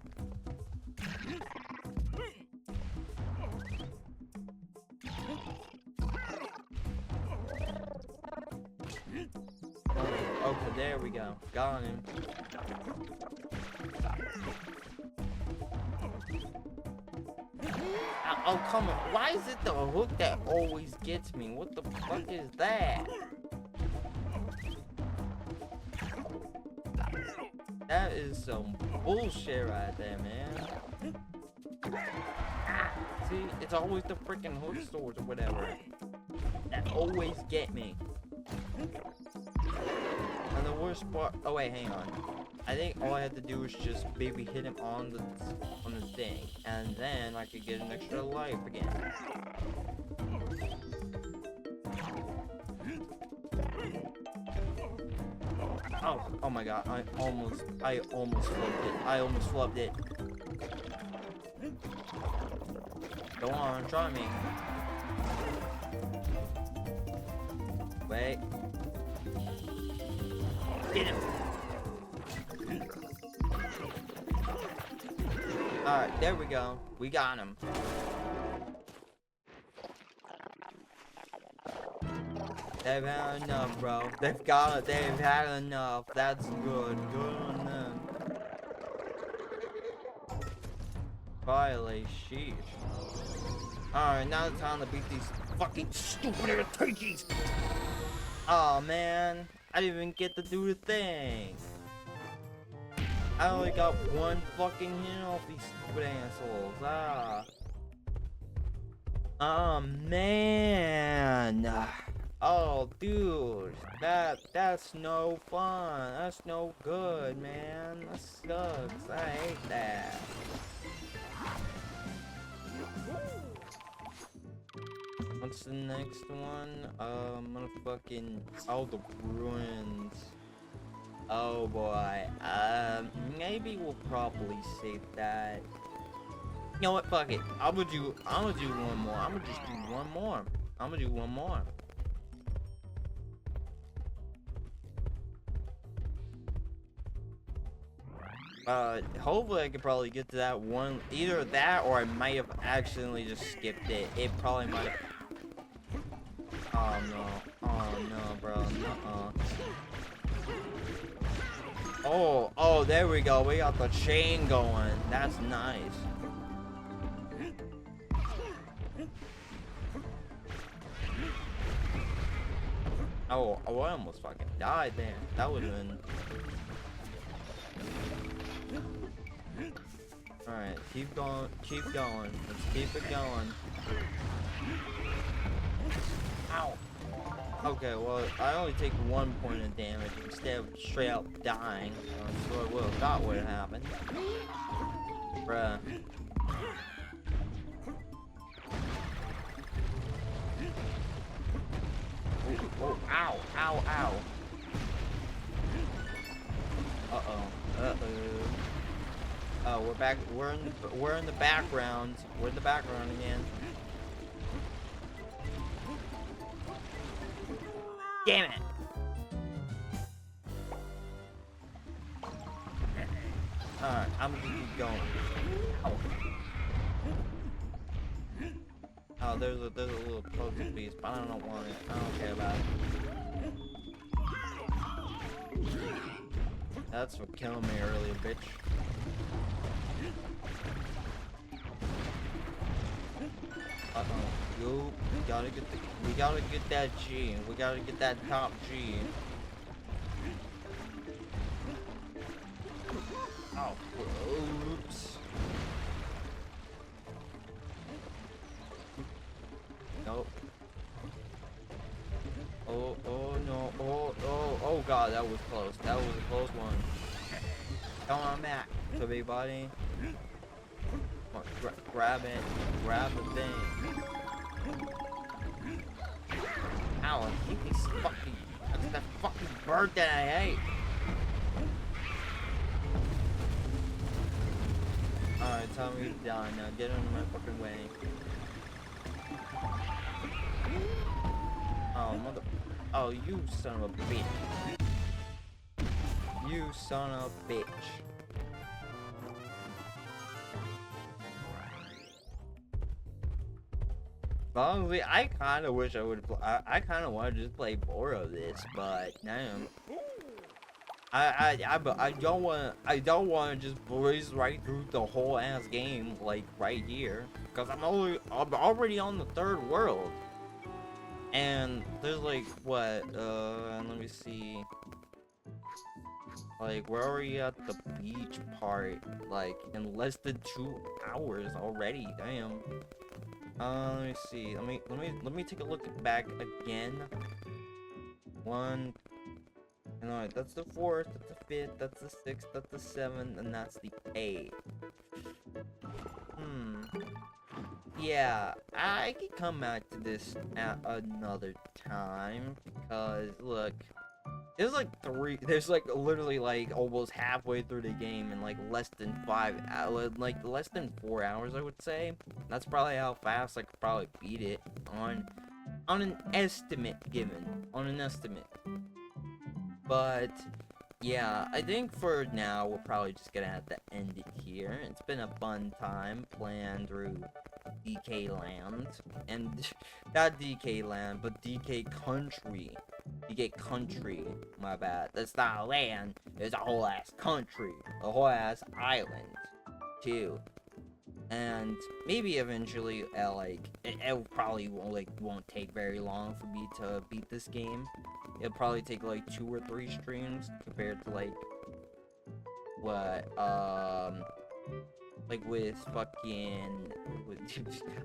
Okay, there we go. Got him. Oh, come on. Why is it the hook that always gets me? What the fuck is that? is some bullshit right there, man. See, it's always the freaking hood stores or whatever that always get me. And the worst part, oh wait, hang on. I think all I had to do was just maybe hit him on the thing, and then I could get an extra life again. Oh my god, I almost flubbed it. Go on, try me. Wait. Get him. Alright, there we go. We got him. They've had enough, bro. They've had enough. That's good. Good on them. Finally, sheesh. Alright, now it's time to beat these fucking stupid turkeys. Oh man, I didn't even get to do the thing. I only got one fucking hit off these stupid assholes. Oh man. Oh dude, that's no fun. That's no good, man. That sucks. I hate that. What's the next one? Motherfucking, oh, the ruins. Oh boy. Maybe we'll probably save that. You know what? Fuck it. I'm gonna do one more. I'm gonna just do one more. I'm gonna do one more. Hopefully I could probably get to that one. Either that or I might have accidentally just skipped it. It probably might have. Oh no. Oh no, bro. Nuh-uh. Oh, there we go. We got the chain going. That's nice. Oh, I almost fucking died there. That would have been. Alright, keep going, let's keep it going. Ow! Okay, well, I only take 1 point of damage instead of straight out dying. So I would have thought would have happened. Bruh. Oh, ow, ow, ow. Uh-oh. Oh, we're back. We're in the background. We're in the background again. Damn it! Alright, I'm gonna keep going. Oh, there's a little puzzle piece, but I don't want it. I don't care about it. That's what killed me earlier, bitch. Uh-oh. Yo, we gotta get that G. We gotta get that top G. Oh, oops. Nope. Oh no. Oh god, that was close. That was a close one. Come on back to me, buddy. Grab it. Grab the thing. Ow, I hate these fucking... That's that fucking bird that I hate. Alright, tell me to die now. Get out of my fucking way. Oh, mother... Oh, you son of a bitch. You son of a bitch. Honestly, I kind of wish I would. I kind of want to just play more of this, but damn. I don't want. I don't want to just breeze right through the whole ass game like right here, cause I'm already on the 3rd world, and there's like what? Let me see. Like, we're already at the beach part, like, in less than 2 hours already. Damn. Let me see. Let me take a look back again. One. No, that's the 4th. That's the 5th. That's the 6th. That's the 7th, and that's the 8th. Yeah, I could come back to this at another time because look. There's like literally like almost halfway through the game in like less than 5 hours, like less than 4 hours, I would say. That's probably how fast I could probably beat it on an estimate on an estimate. But yeah, I think for now we're probably just gonna have to end it here. It's been a fun time playing through DK Land, and not DK Land, but DK Country. DK Country, my bad. That's not a land, it's a whole ass country, a whole ass island, too. And maybe eventually, it probably won't take very long for me to beat this game. It'll probably take like 2 or 3 streams compared to what with fucking with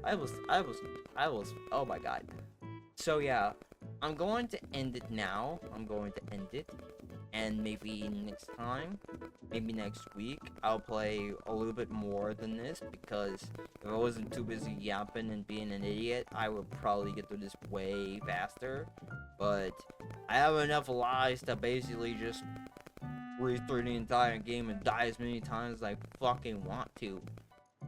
I was oh my god. So yeah, I'm going to end it now. I'm going to end it. And maybe next time, maybe next week, I'll play a little bit more than this, because if I wasn't too busy yapping and being an idiot, I would probably get through this way faster. But I have enough lives to basically just read through the entire game and die as many times as I fucking want to.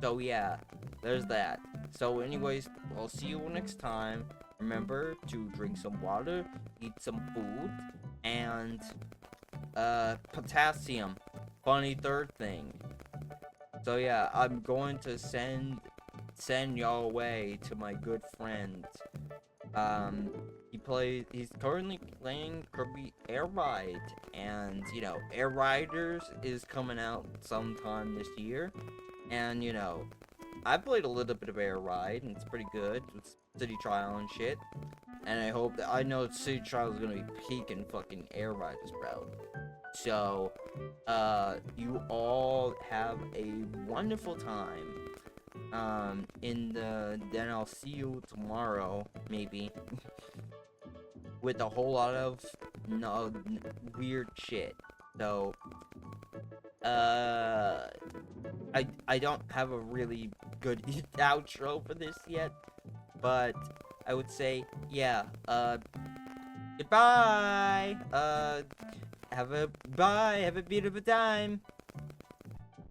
So yeah, there's that. So anyways, I'll see you next time. Remember to drink some water, eat some food, and potassium. Funny third thing. So yeah, I'm going to send y'all away to my good friend. He's currently playing Kirby Air Ride, and you know, Air Riders is coming out sometime this year. And you know, I played a little bit of Air Ride, and it's pretty good. It's City Trial and shit. And I know City Trial is gonna be peaking fucking Air Riders, bro. So, you all have a wonderful time. Then I'll see you tomorrow, maybe, with a whole lot of weird shit. So, I don't have a really good outro for this yet, but I would say, yeah, goodbye, have a beautiful time.